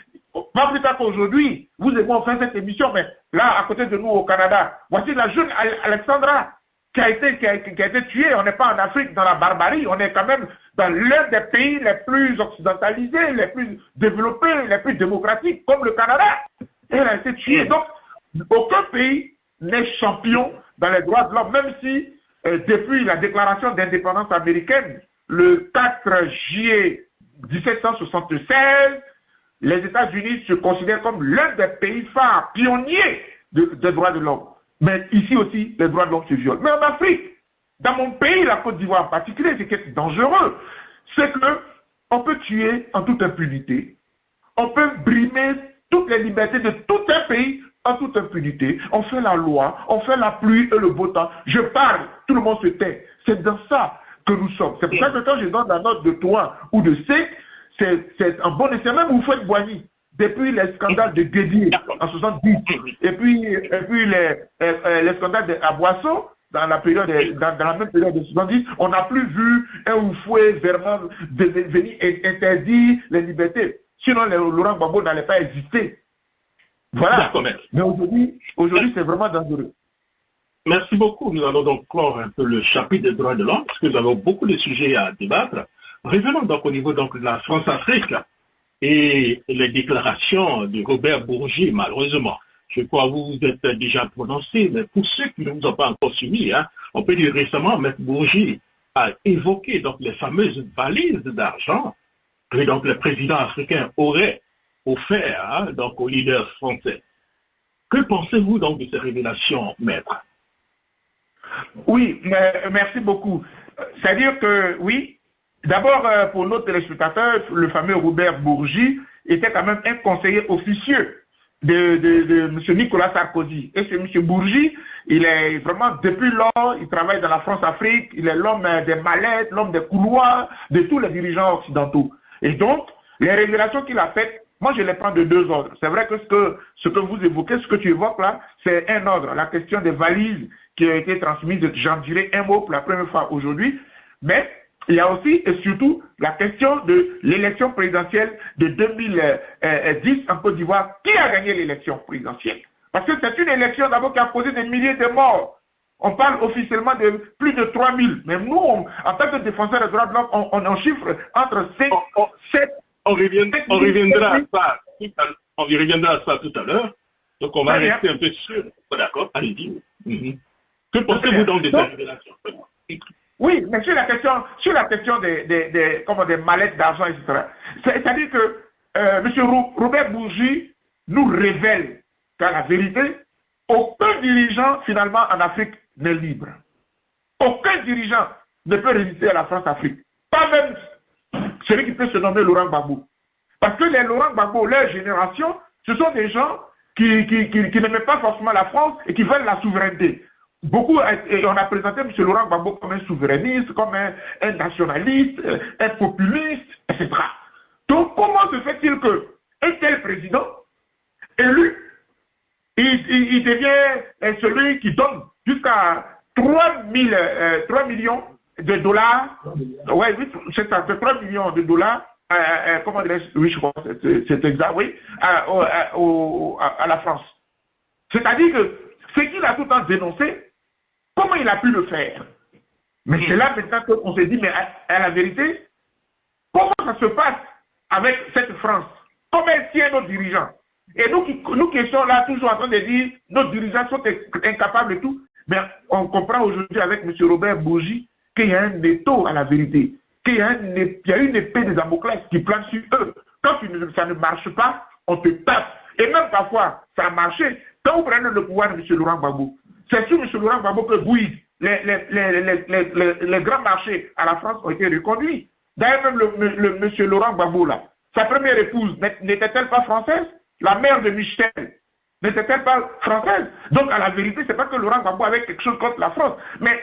Pas plus tard qu'aujourd'hui, vous et moi, on fait cette émission, mais là, à côté de nous, au Canada, voici la jeune Alexandra qui a été tuée. On n'est pas en Afrique, dans la barbarie, on est quand même dans l'un des pays les plus occidentalisés, les plus développés, les plus démocratiques, comme le Canada. Et elle a été tuée. Donc, aucun pays n'est champion dans les droits de l'homme, même si, depuis la déclaration d'indépendance américaine, le 4 juillet 1776, les États-Unis se considèrent comme l'un des pays phares, pionniers des droits de l'homme. Mais ici aussi, les droits de l'homme se violent. Mais en Afrique, dans mon pays, la Côte d'Ivoire en particulier, ce qui est dangereux, c'est qu'on peut tuer en toute impunité, on peut brimer toutes les libertés de tout un pays en toute impunité. On fait la loi, on fait la pluie et le beau temps. Je parle, tout le monde se tait. C'est dans ça que nous sommes. C'est pour ça que quand je donne la note de 3 ou de 5, c'est un bon essai. Même vous faites Boigny, depuis les scandales de Guédier en 70, et puis les scandales de Boisseau, dans la même période de 70, on n'a plus vu un Oufoué vraiment venir interdire les libertés. Sinon, Laurent Gbagbo n'allait pas exister. Voilà. Mais aujourd'hui, c'est vraiment dangereux. Merci beaucoup. Nous allons donc clore un peu le chapitre des droits de l'homme, parce que nous avons beaucoup de sujets à débattre. Revenons donc au niveau donc, de la France-Afrique et les déclarations de Robert Bourgi, malheureusement. Je crois que vous vous êtes déjà prononcé, mais pour ceux qui ne nous ont pas encore suivis, on peut dire récemment, M. Bourgi a évoqué donc, les fameuses valises d'argent que donc, le président africain aurait offert donc, aux leaders français. Que pensez-vous donc de ces révélations, maître? Oui, merci beaucoup. C'est-à-dire que, oui, d'abord, pour nos téléspectateurs, le fameux Robert Bourgi était quand même un conseiller officieux de M. Nicolas Sarkozy. Et c'est M. Bourgi, il est vraiment, depuis lors, il travaille dans la France-Afrique, il est l'homme des mallettes, l'homme des couloirs, de tous les dirigeants occidentaux. Et donc, les révélations qu'il a faites, moi je les prends de deux ordres. C'est vrai que ce que vous évoquez, ce que tu évoques là, c'est un ordre. La question des valises qui a été transmise, j'en dirai un mot pour la première fois aujourd'hui, mais il y a aussi et surtout la question de l'élection présidentielle de 2010 en Côte d'Ivoire. Qui a gagné l'élection présidentielle? Parce que c'est une élection d'abord qui a causé des milliers de morts. On parle officiellement de plus de 3000. Mais nous, en tant que défenseurs des droits de l'homme, on chiffre entre 5 et 7. On reviendra à ça tout à l'heure. Donc on va rester un peu sûr. D'accord, allez-y. Que pensez-vous donc des révélations? Oui, mais sur la question des mallettes d'argent, etc. C'est-à-dire que M. Robert Bourgi nous révèle qu'à la vérité, aucun dirigeant finalement en Afrique n'est libre. Aucun dirigeant ne peut résister à la France-Afrique. Pas même celui qui peut se nommer Laurent Gbagbo. Parce que les Laurent Gbagbo, leur génération, ce sont des gens qui n'aimaient pas forcément la France et qui veulent la souveraineté. Beaucoup, et on a présenté M. Laurent Gbagbo comme un souverainiste, comme un nationaliste, un populiste, etc. Donc, comment se fait-il qu'un tel président, élu, il devient celui qui donne jusqu'à 3 millions de dollars, ouais, c'est ça, c'est 3 millions de dollars, comment dirais-je, oui, je crois, c'est exact, oui, à la France. C'est-à-dire que ce qu'il a tout le temps dénoncé, comment il a pu le faire? Mais c'est là maintenant qu'on s'est dit, mais à la vérité, comment ça se passe avec cette France? Comment est-ce nos dirigeants? Et nous qui sommes là toujours en train de dire, nos dirigeants sont incapables et tout, mais on comprend aujourd'hui avec M. Robert Bourgi qu'il y a un étau à la vérité, qu'il y a une épée de Damoclès qui plane sur eux. Quand ça ne marche pas, on te tape. Et même parfois, ça a marché. Quand vous prenez le pouvoir de M. Laurent Gbagbo, c'est sur M. Laurent Gbagbo que oui, les grands marchés à la France ont été reconduits. D'ailleurs, même le M. Laurent Gbagbo, là, sa première épouse n'était-elle pas française? La mère de Michel n'était-elle pas française? Donc, à la vérité, ce n'est pas que Laurent Gbagbo avait quelque chose contre la France. Mais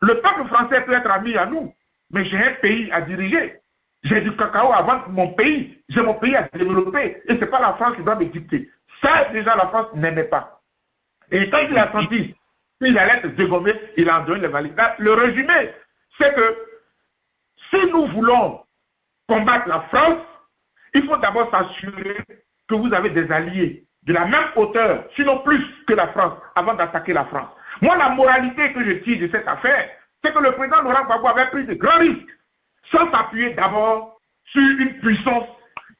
le peuple français peut être ami à nous. Mais j'ai un pays à diriger. J'ai du cacao à vendre mon pays. J'ai mon pays à développer. Et ce n'est pas la France qui doit me dicter. Ça, déjà, la France n'aimait pas. Et quand il a senti qu'il allait être dégommé, il a donné les valises. Le résumé, c'est que si nous voulons combattre la France, il faut d'abord s'assurer que vous avez des alliés de la même hauteur, sinon plus que la France, avant d'attaquer la France. Moi, la moralité que je tire de cette affaire, c'est que le président Laurent Gbagbo avait pris de grands risques, sans s'appuyer d'abord sur une puissance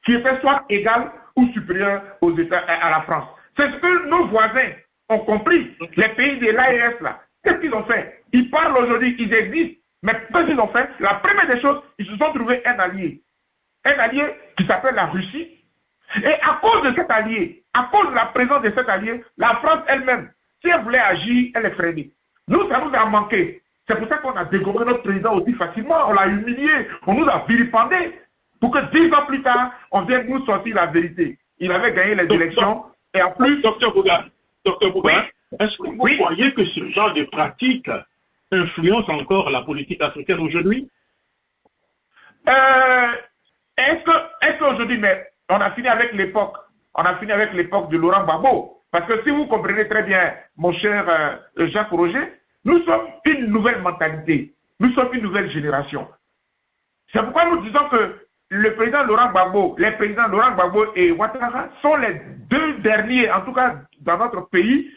qui était soit égale ou supérieure aux États, à la France. C'est ce que nos voisins ont compris, les pays de l'AES là. Qu'est-ce qu'ils ont fait? Ils parlent aujourd'hui, ils existent, mais qu'est-ce qu'ils ont fait? La première des choses, ils se sont trouvés un allié qui s'appelle la Russie. Et à cause de cet allié, à cause de la présence de cet allié, la France elle-même, si elle voulait agir, elle est freinée. Nous, ça nous a manqué. C'est pour ça qu'on a dégommé notre président aussi facilement, on l'a humilié, on nous a vilipendé, pour que 10 ans plus tard, on vienne nous sortir la vérité. Il avait gagné les élections, et en plus... Docteur Bouga, oui. Est-ce que vous croyez que ce genre de pratique influence encore la politique africaine aujourd'hui? Est-ce qu'aujourd'hui, mais on a fini avec l'époque de Laurent Gbagbo. Parce que si vous comprenez très bien, mon cher Jacques Roger, nous sommes une nouvelle mentalité. Nous sommes une nouvelle génération. C'est pourquoi nous disons que le président Laurent Gbagbo, les présidents Laurent Gbagbo et Ouattara sont les deux derniers, en tout cas dans notre pays,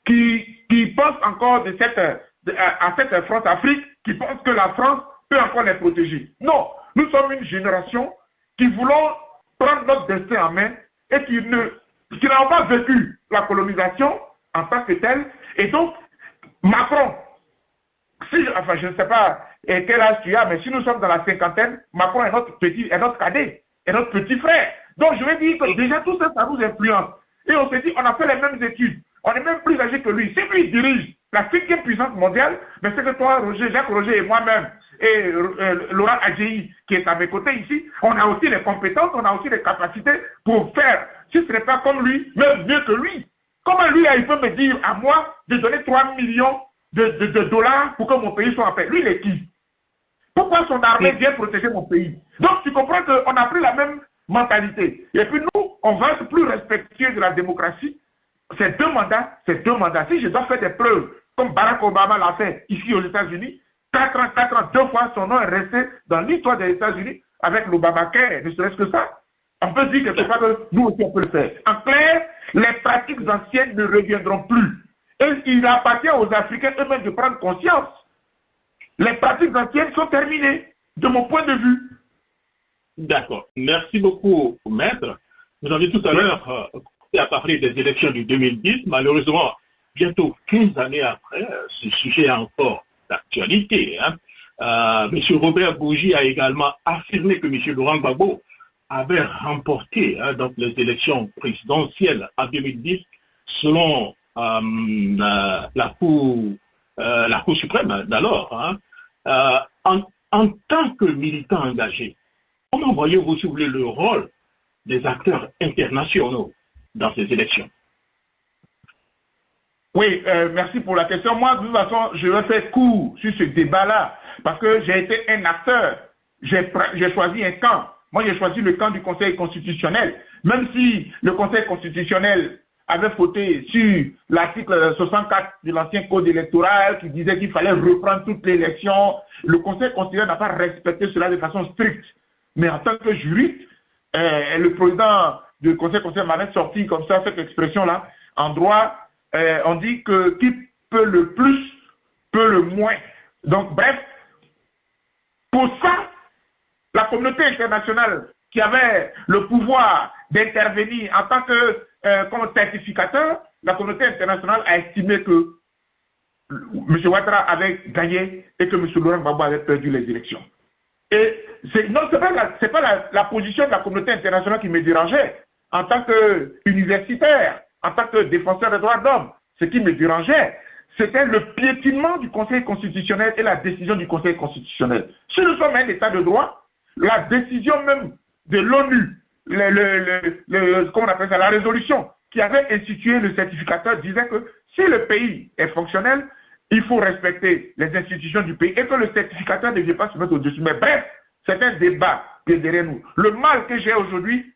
qui pensent encore à cette France-Afrique, qui pensent que la France peut encore les protéger. Non, nous sommes une génération qui voulons prendre notre destin en main et qui n'ont pas vécu la colonisation en tant que telle. Et donc, Macron, je ne sais pas quel âge tu as, mais si nous sommes dans la cinquantaine, Macron est notre cadet, est notre petit frère. Donc je vais dire que déjà tout ça, ça nous influence. Et on se dit, on a fait les mêmes études, on est même plus âgé que lui. Si lui dirige la 5e puissance mondiale, mais c'est que toi, Roger, Jacques Roger et moi-même, et Laurent Adjei, qui est à mes côtés ici, on a aussi les compétences, on a aussi les capacités pour faire. si ce n'est pas comme lui, même mieux que lui. Comment lui, il peut me dire à moi de donner 3 millions de dollars pour que mon pays soit en paix? Lui, il est qui? Pourquoi son armée vient protéger mon pays? Donc, tu comprends qu'on a pris la même mentalité. Et puis nous, on va être plus respectueux de la démocratie. C'est deux mandats, c'est deux mandats. Si je dois faire des preuves, comme Barack Obama l'a fait ici aux États-Unis, 4 ans, 2 fois, son nom est resté dans l'histoire des États-Unis avec l'Obamacare, ne serait-ce que ça. On peut dire quelque part que nous aussi on peut le faire. En clair, les pratiques anciennes ne reviendront plus. Et il appartient aux Africains eux-mêmes de prendre conscience. Les pratiques anciennes sont terminées, de mon point de vue. D'accord. Merci beaucoup, maître. Vous avez tout à l'heure à parler des élections du 2010. Malheureusement, bientôt 15 années après, ce sujet est encore d'actualité. M. Robert Bourgi a également affirmé que M. Laurent Gbagbo avait remporté donc les élections présidentielles en 2010 selon la Cour suprême d'alors. En tant que militant engagé, comment voyez-vous, si vous voulez, le rôle des acteurs internationaux dans ces élections? Oui, merci pour la question. Moi, de toute façon, je vais faire court sur ce débat-là, parce que j'ai été un acteur. J'ai choisi un camp. Moi, j'ai choisi le camp du Conseil constitutionnel. Même si le Conseil constitutionnel avait fauté sur l'article 64 de l'ancien code électoral qui disait qu'il fallait reprendre toute l'élection, le Conseil constitutionnel n'a pas respecté cela de façon stricte. Mais en tant que juriste, le président du Conseil constitutionnel m'avait sorti comme ça cette expression-là. En droit, on dit que qui peut le plus, peut le moins. Donc, bref, pour ça, la communauté internationale qui avait le pouvoir d'intervenir en tant que comme certificateur, la communauté internationale a estimé que M. Ouattara avait gagné et que M. Laurent Gbagbo avait perdu les élections. Et ce n'est pas la position de la communauté internationale qui me dérangeait. En tant qu'universitaire, en tant que défenseur des droits de l'homme, ce qui me dérangeait, c'était le piétinement du Conseil constitutionnel et la décision du Conseil constitutionnel. Si nous sommes un État de droit, la décision même de l'ONU, comment on appelle ça, la résolution qui avait institué le certificateur disait que si le pays est fonctionnel, il faut respecter les institutions du pays et que le certificateur ne vient pas se mettre au-dessus. Mais bref, c'est un débat qui est derrière nous. Le mal que j'ai aujourd'hui,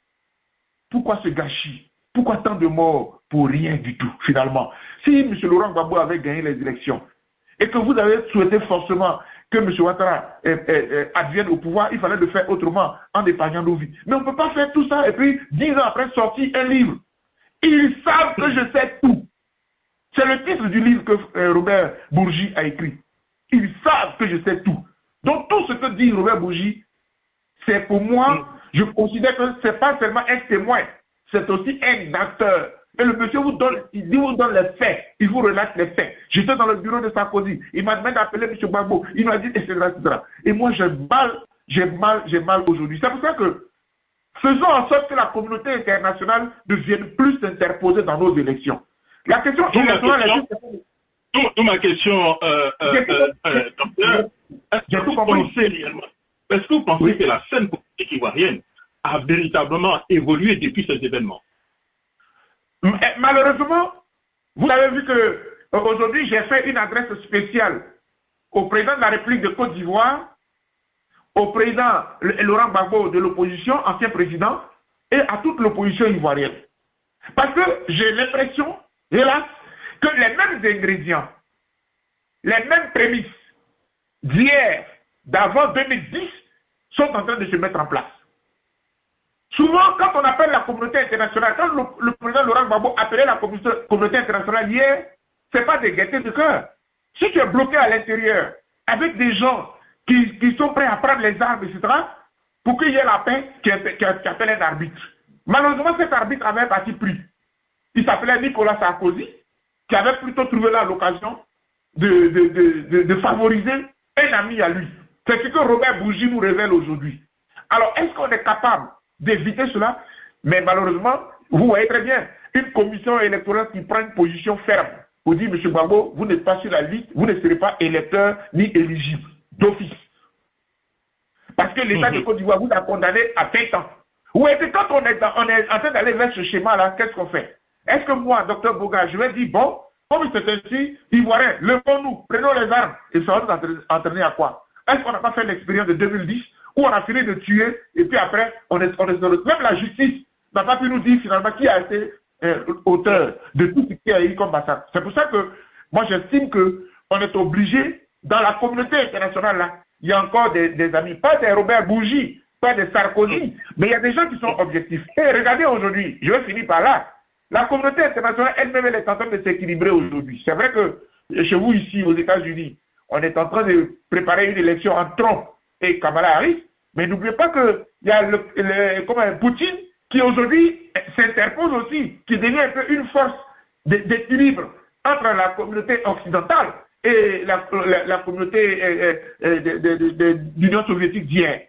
pourquoi ce gâchis? Pourquoi tant de morts pour rien du tout, finalement? Si M. Laurent Gbagbo avait gagné les élections et que vous avez souhaité forcément que M. Ouattara advienne au pouvoir, il fallait le faire autrement, en épargnant nos vies. Mais on ne peut pas faire tout ça et puis 10 ans après sortir un livre. Ils savent que je sais tout. C'est le titre du livre que Robert Bourgi a écrit. Ils savent que je sais tout. Donc tout ce que dit Robert Bourgi, c'est pour moi, je considère que ce n'est pas seulement un témoin, c'est aussi un acteur. Et le monsieur vous donne, il vous donne les faits, il vous relate les faits. J'étais dans le bureau de Sarkozy, il m'a demandé d'appeler M. Gbagbo, il m'a dit, etc., etc. Et moi, j'ai mal aujourd'hui. C'est pour ça que faisons en sorte que la communauté internationale ne vienne plus s'interposer dans nos élections. La question ma question, docteur, est-ce que vous pensez que la scène politique ivoirienne a véritablement évolué depuis ces événements? Malheureusement, vous avez vu que aujourd'hui j'ai fait une adresse spéciale au président de la République de Côte d'Ivoire, au président Laurent Gbagbo de l'opposition, ancien président, et à toute l'opposition ivoirienne. Parce que j'ai l'impression, hélas, que les mêmes ingrédients, les mêmes prémices d'hier, d'avant 2010, sont en train de se mettre en place. Souvent, quand on appelle la communauté internationale, quand le président Laurent Gbagbo appelait la communauté internationale hier, ce n'est pas des gaietés de cœur. Si tu es bloqué à l'intérieur avec des gens qui sont prêts à prendre les armes, etc., pour qu'il y ait la paix, qui appelle un arbitre. Malheureusement, cet arbitre avait un parti pris. Il s'appelait Nicolas Sarkozy, qui avait plutôt trouvé là l'occasion de favoriser un ami à lui. C'est ce que Robert Bourgi nous révèle aujourd'hui. Alors, est-ce qu'on est capable d'éviter cela? Mais malheureusement, vous voyez très bien, une commission électorale qui prend une position ferme pour dire, M. Gbagbo, vous n'êtes pas sur la liste, vous ne serez pas électeur ni éligible, d'office. Parce que l'État de Côte d'Ivoire vous a condamné à 20 ans. Oui, et puis quand on est en train d'aller vers ce schéma-là, qu'est-ce qu'on fait? Est-ce que moi, docteur Boga, je vais dire, bon, comme c'est ainsi, Ivoiriens, levons-nous, prenons les armes, et ça va nous entraîner à quoi? Est-ce qu'on n'a pas fait l'expérience de 2010, où on a fini de tuer, et puis après, même la justice n'a pas pu nous dire finalement qui a été auteur de tout ce qui a eu comme massacre. C'est pour ça que moi j'estime qu'on est obligé, dans la communauté internationale, là, il y a encore des amis, pas des Robert Bourgi, pas des Sarkozy, mais il y a des gens qui sont objectifs. Et regardez aujourd'hui, je vais finir par là, la communauté internationale elle-même elle est en train de s'équilibrer aujourd'hui. C'est vrai que chez vous ici aux États-Unis, on est en train de préparer une élection entre Trump et Kamala Harris, mais n'oubliez pas qu'il y a Poutine qui aujourd'hui s'interpose aussi, qui devient un peu une force d'équilibre entre la communauté occidentale et la communauté de l'Union soviétique d'hier.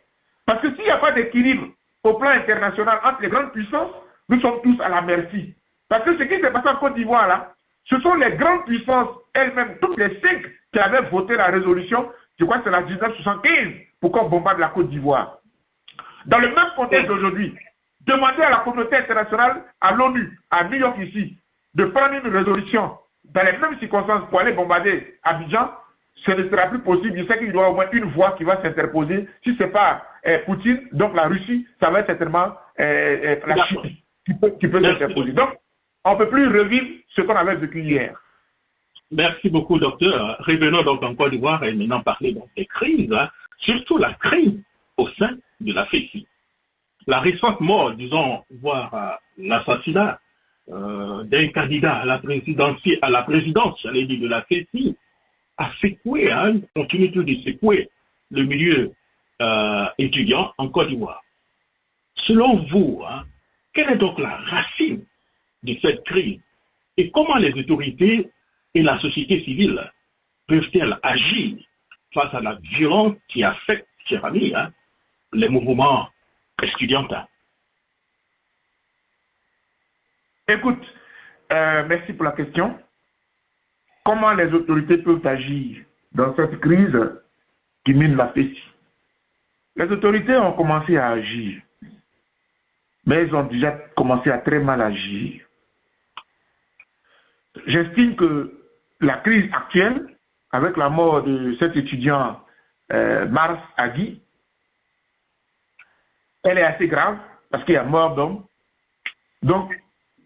Parce que s'il n'y a pas d'équilibre au plan international entre les grandes puissances, nous sommes tous à la merci. Parce que ce qui s'est passé en Côte d'Ivoire, là, ce sont les grandes puissances elles-mêmes, toutes les 5 qui avaient voté la résolution, je crois que c'est la 1975, pour qu'on bombarde la Côte d'Ivoire. Dans le même contexte d'aujourd'hui, demander à la communauté internationale, à l'ONU, à New York ici, de prendre une résolution dans les mêmes circonstances pour aller bombarder Abidjan, ce ne sera plus possible. Je sais qu'il y aura au moins une voix qui va s'interposer. Si ce n'est pas Poutine, donc la Russie, ça va être certainement la Chine qui peut s'interposer. Donc, on ne peut plus revivre ce qu'on avait vécu hier. Merci beaucoup, docteur. Revenons donc en Côte d'Ivoire et maintenant parler donc des crises, hein, surtout la crise au sein de la FECI. La récente mort, disons, voire l'assassinat d'un candidat à la présidence, j'allais dire, de la FECI, a secoué, hein, continue de secouer le milieu étudiant en Côte d'Ivoire. Selon vous, hein, quelle est donc la racine de cette crise et comment les autorités et la société civile peuvent-elles agir face à la violence qui affecte, cher ami, hein, les mouvements estudiantins? Écoute, merci pour la question. Comment les autorités peuvent agir dans cette crise qui mine la FECI? Les autorités ont commencé à agir, mais elles ont déjà commencé à très mal agir. J'estime que la crise actuelle, avec la mort de cet étudiant Mars Agui, elle est assez grave parce qu'il y a mort d'homme. Donc,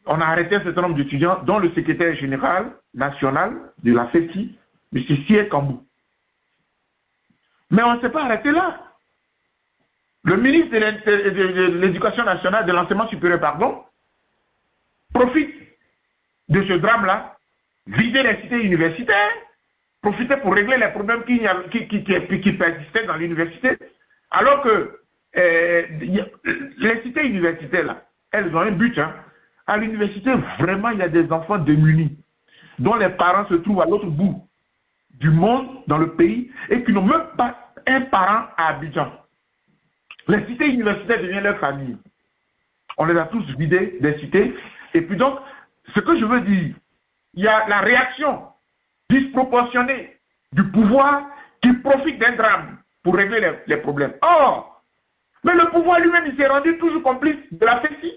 on a arrêté un certain nombre d'étudiants, dont le secrétaire général national de la FECI, M. Sié Kambou. Mais on ne s'est pas arrêté là. Le ministre de l'Éducation nationale, de l'enseignement supérieur, pardon, profite de ce drame-là, vider les cités universitaires, profiter pour régler les problèmes qui persistaient dans l'université, alors que les cités universitaires, là, elles ont un but. Hein. À l'université, vraiment, il y a des enfants démunis, dont les parents se trouvent à l'autre bout du monde, dans le pays, et qui n'ont même pas un parent à Abidjan. Les cités universitaires deviennent leur famille. On les a tous vidés des cités. Et puis donc, ce que je veux dire, il y a la réaction disproportionnée du pouvoir qui profite d'un drame pour régler les problèmes. Or, mais le pouvoir lui-même, il s'est rendu toujours complice de la FECI.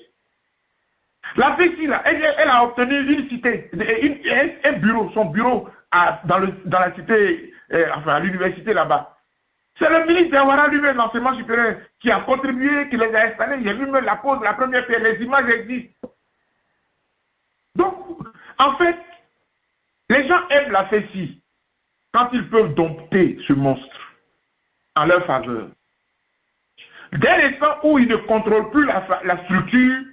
La FECI, là, elle a obtenu une cité, un bureau, son bureau dans la cité, enfin à l'université là-bas. C'est le ministre Diawara lui-même, l'enseignement supérieur, qui a contribué, qui les a installés. Il y a lui-même la pose, la première pierre, les images existent. Donc, en fait, les gens aiment la FECI quand ils peuvent dompter ce monstre en leur faveur. Dès l'instant où ils ne contrôlent plus la structure,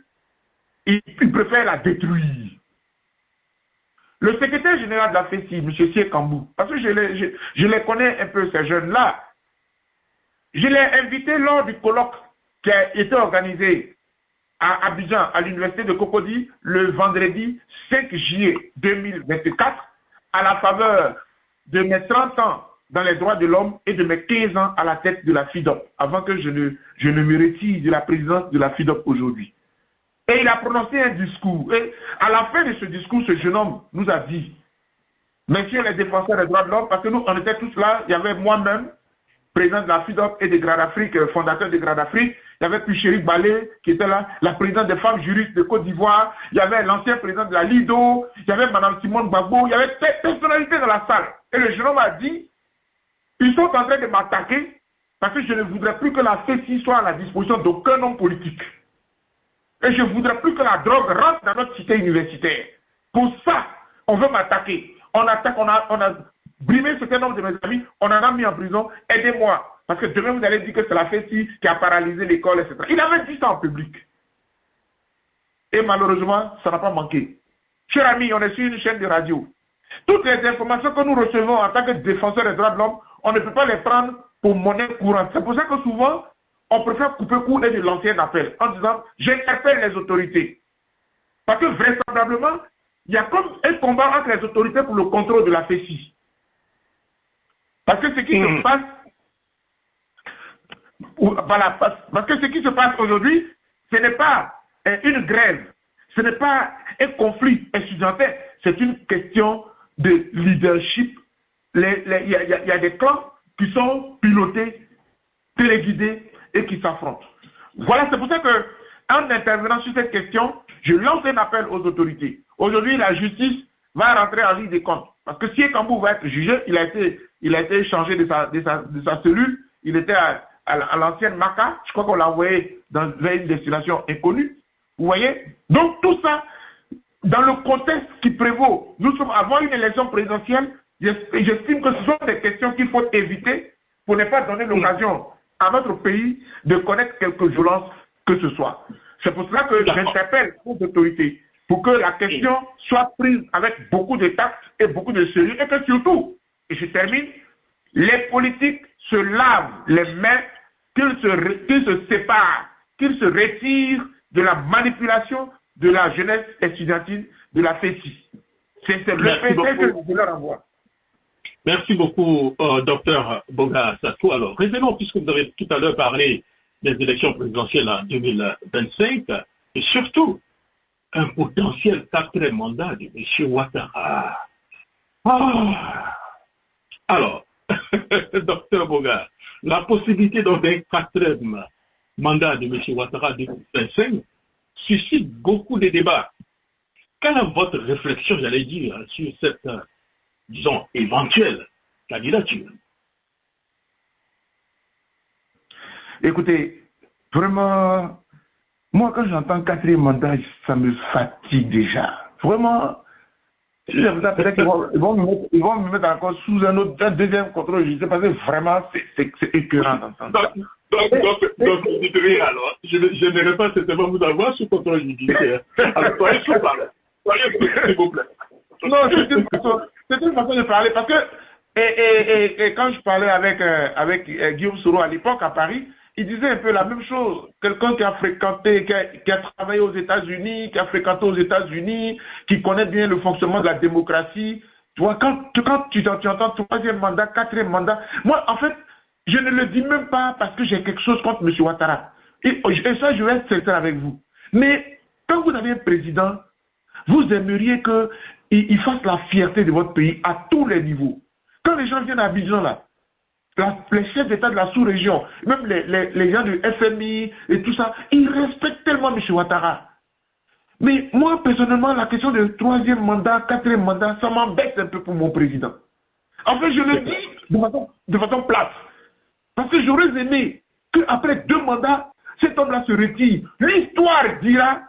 ils préfèrent la détruire. Le secrétaire général de la FECI, M. Sié Kambou, parce que je les connais un peu, ces jeunes-là, je l'ai invité lors du colloque qui a été organisé à Abidjan, à l'université de Cocody, le vendredi 5 juillet 2024, à la faveur de mes 30 ans dans les droits de l'homme et de mes 15 ans à la tête de la FIDOP, avant que je ne me retire de la présidence de la FIDOP aujourd'hui. Et il a prononcé un discours. Et à la fin de ce discours, ce jeune homme nous a dit, messieurs les défenseurs des droits de l'homme, parce que nous, on était tous là, il y avait moi-même, président de la FIDOP et de Grad Afrique, fondateur de Grad Afrique. Il y avait Picheri Balé qui était là, la présidente des femmes juristes de Côte d'Ivoire. Il y avait l'ancien président de la Lido. Il y avait Mme Simone Gbagbo. Il y avait cette personnalité dans la salle. Et le jeune homme a dit, ils sont en train de m'attaquer parce que je ne voudrais plus que la FECI soit à la disposition d'aucun homme politique. Et je ne voudrais plus que la drogue rentre dans notre cité universitaire. Pour ça, on veut m'attaquer. On a brimé certains nombre de mes amis, on en a mis en prison. Aidez-moi. Parce que demain, vous allez dire que c'est la FECI qui a paralysé l'école, etc. Il avait dit ça en public. Et malheureusement, ça n'a pas manqué. Chers amis, on est sur une chaîne de radio. Toutes les informations que nous recevons en tant que défenseurs des droits de l'homme, on ne peut pas les prendre pour monnaie courante. C'est pour ça que souvent, on préfère couper court et de lancer un appel en disant « j'interpelle les autorités ». Parce que vraisemblablement, il y a comme un combat entre les autorités pour le contrôle de la FECI. Parce que ce qui se passe, voilà, parce que ce qui se passe aujourd'hui, ce n'est pas une grève, ce n'est pas un conflit estudiantin, c'est une question de leadership. Il y a des clans qui sont pilotés, téléguidés et qui s'affrontent. Voilà, c'est pour ça que, en intervenant sur cette question, je lance un appel aux autorités. Aujourd'hui, la justice va rentrer en ligne des comptes. Parce que si Ekambou va être jugé, il a été changé de sa cellule, il était à l'ancienne Maca, je crois qu'on l'a envoyé vers une destination inconnue. Vous voyez? Donc tout ça, dans le contexte qui prévaut, nous sommes avant une élection présidentielle, j'estime que ce sont des questions qu'il faut éviter pour ne pas donner l'occasion à notre pays de connaître quelque violence que ce soit. C'est pour cela que j'interpelle les autorités pour que la question soit prise avec beaucoup de tact et beaucoup de sérieux et que surtout, et je termine, les politiques se lavent les mains, qu'ils se séparent, qu'ils se retirent de la manipulation de la jeunesse estudiantine de la FECI. C'est le message que je leur envoie. Merci beaucoup, docteur Boga Sassou. Alors, revenons, puisque vous avez tout à l'heure parlé des élections présidentielles en 2025, et surtout, un potentiel 4e mandat de M. Ouattara. Alors, docteur Boga, la possibilité d'un 4e mandat de M. Ouattara en 2025 suscite beaucoup de débats. Quelle est votre réflexion, j'allais dire, sur cette, disons, éventuelle candidature? Écoutez, vraiment, moi, quand j'entends 4e mandat, ça me fatigue déjà. Vraiment, peut-être qu'ils vont me mettre encore sous un 2e contrôle judiciaire parce que vraiment, c'est écœurant d'entendre ça. Donc, vous dites rien alors. Je n'aimerais pas certainement vous avoir sous contrôle judiciaire. Alors, soyez souple. Soyez, s'il vous plaît. Non, c'est une façon de parler parce que, et quand je parlais avec Guillaume Soro à l'époque à Paris, il disait un peu la même chose. Quelqu'un qui a fréquenté, qui a travaillé aux États-Unis, qui a fréquenté aux États-Unis, qui connaît bien le fonctionnement de la démocratie. Tu vois, quand tu entends 3e mandat, 4e mandat, moi, en fait, je ne le dis même pas parce que j'ai quelque chose contre M. Ouattara. Et ça, je vais être sincère avec vous. Mais quand vous avez un président, vous aimeriez qu'il fasse la fierté de votre pays à tous les niveaux. Quand les gens viennent à Abidjan, là, les chefs d'État de la sous-région, même les gens du FMI et tout ça, ils respectent tellement M. Ouattara. Mais moi, personnellement, la question de 3e mandat, 4e mandat, ça m'embête un peu pour mon président. En fait, je le dis de façon plate. Parce que j'aurais aimé qu'après 2 mandats, cet homme-là se retire. L'histoire dira,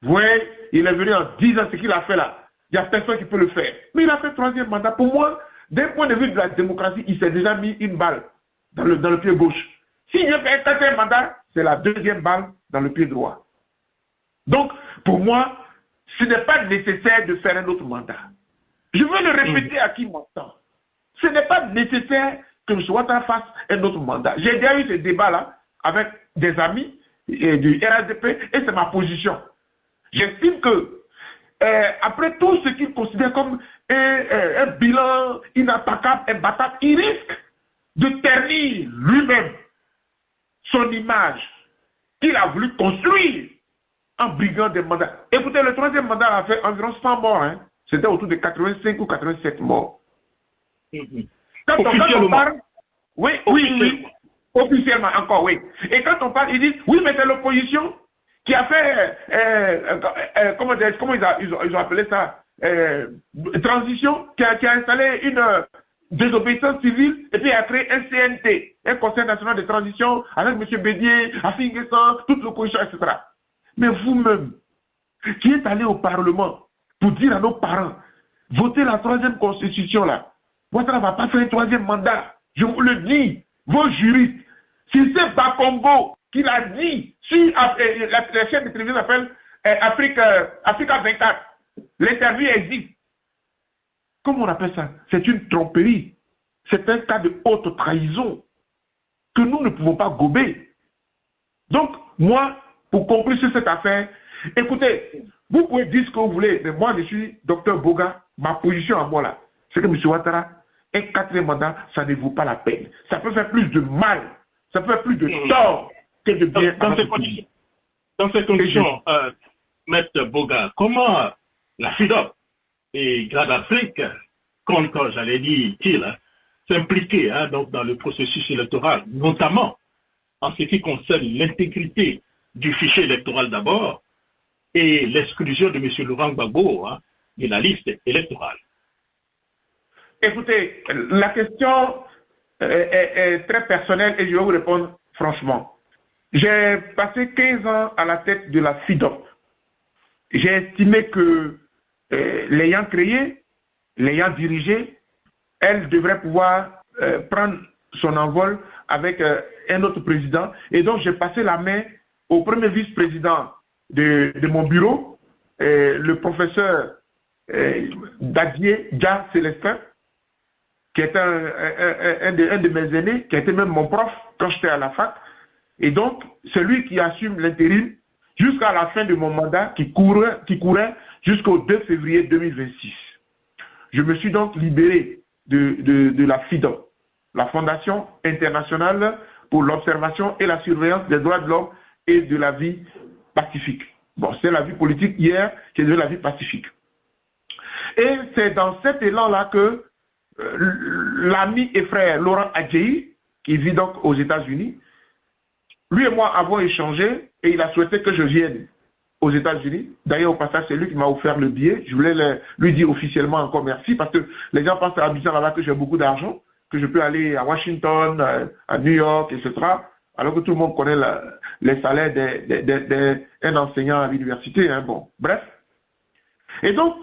ouais, il est venu en 10 ans ce qu'il a fait là. Il n'y a personne qui peut le faire. Mais il a fait 3e mandat. Pour moi, d'un point de vue de la démocratie, il s'est déjà mis une balle dans le pied gauche. S'il a fait un 4e mandat, c'est la 2e balle dans le pied droit. Donc, pour moi, ce n'est pas nécessaire de faire un autre mandat. Je veux le répéter à qui m'entend. Ce n'est pas nécessaire que M. Ouattara fasse un autre mandat. J'ai déjà eu ce débat-là avec des amis du RADP et c'est ma position. J'estime que après tout ce qu'il considère comme un bilan inattaquable, imbattable, il risque de ternir lui-même son image qu'il a voulu construire en briguant des mandats. Écoutez, le 3e mandat a fait environ 100 morts. Hein. C'était autour de 85 ou 87 morts. Quand on parle, Oui, officiellement encore, oui. Et quand on parle, ils disent, oui, mais c'est l'opposition qui a fait, comment ils ont appelé ça, transition, qui a installé une désobéissance civile et puis a créé un CNT, un Conseil national de transition, avec M. Bédier, Afin Guessan, toute l'opposition, etc. Mais vous-même, qui êtes allé au Parlement pour dire à nos parents, votez la 3e constitution là, Ouattara ne va pas faire un 3e mandat, je vous le dis, vos juristes, si c'est Bakongo qui l'a dit, si la chaîne de télévision s'appelle Africa 24, l'interview existe. Comment on appelle ça? C'est une tromperie. C'est un cas de haute trahison que nous ne pouvons pas gober. Donc, moi, pour conclure sur cette affaire, écoutez, vous pouvez dire ce que vous voulez, mais moi, je suis Dr Boga, ma position à moi là, c'est que M. Ouattara, un 4e mandat, ça ne vaut pas la peine. Ça peut faire plus de mal, ça peut faire plus de tort que de bien. Dans ces conditions, Maître Boga, comment la FIDOP et Grad Afrique comptent, j'allais dire, s'impliquer donc dans le processus électoral, notamment en ce qui concerne l'intégrité du fichier électoral d'abord et l'exclusion de M. Laurent Gbagbo de la liste électorale? Écoutez, la question est très personnelle et je vais vous répondre franchement. J'ai passé 15 ans à la tête de la FIDOP. J'ai estimé que l'ayant créée, l'ayant dirigée, elle devrait pouvoir prendre son envol avec un autre président. Et donc, j'ai passé la main au premier vice-président de mon bureau, le professeur Dadier Dia Célestin, qui est un de mes aînés, qui a été même mon prof quand j'étais à la fac. Et donc, c'est lui qui assume l'intérim jusqu'à la fin de mon mandat qui courait jusqu'au 2 février 2026. Je me suis donc libéré de la FIDOP, la Fondation internationale pour l'observation et la surveillance des droits de l'homme et de la vie pacifique. Bon, c'est la vie politique hier qui est de la vie pacifique. Et c'est dans cet élan-là que l'ami et frère Laurent Adjei, qui vit donc aux États-Unis, lui et moi avons échangé et il a souhaité que je vienne aux États-Unis. D'ailleurs, au passage, c'est lui qui m'a offert le billet. Je voulais lui dire officiellement encore merci parce que les gens pensent à Abidjan là-bas que j'ai beaucoup d'argent, que je peux aller à Washington, à New York, etc. Alors que tout le monde connaît les salaires d'un enseignant à l'université. Bon, bref. Et donc,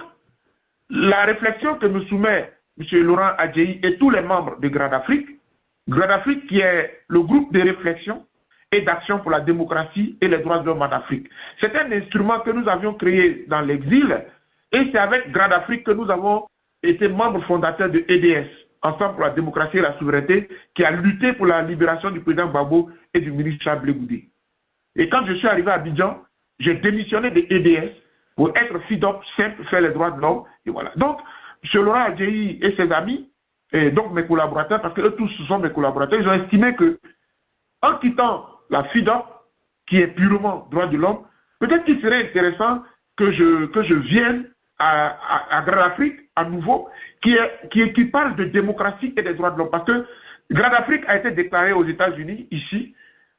la réflexion que me soumet M. Laurent Adjei et tous les membres de Grad Afrique qui est le groupe de réflexion et d'action pour la démocratie et les droits de l'homme en Afrique. C'est un instrument que nous avions créé dans l'exil et c'est avec Grad Afrique que nous avons été membres fondateurs de EDS, Ensemble pour la démocratie et la souveraineté, qui a lutté pour la libération du président Gbagbo et du ministre Charles Blé Goudé. Et quand je suis arrivé à Abidjan, j'ai démissionné de EDS pour être FIDOP, simple, faire les droits de l'homme, et voilà. Donc, M. Laurent Adjei et ses amis, et donc mes collaborateurs, parce que eux tous sont mes collaborateurs, ils ont estimé que, en quittant la FIDOP, qui est purement droits de l'homme, peut-être qu'il serait intéressant que je vienne à Grad Afrique à nouveau, qui parle de démocratie et des droits de l'homme. Parce que Grad Afrique a été déclaré aux États-Unis, ici,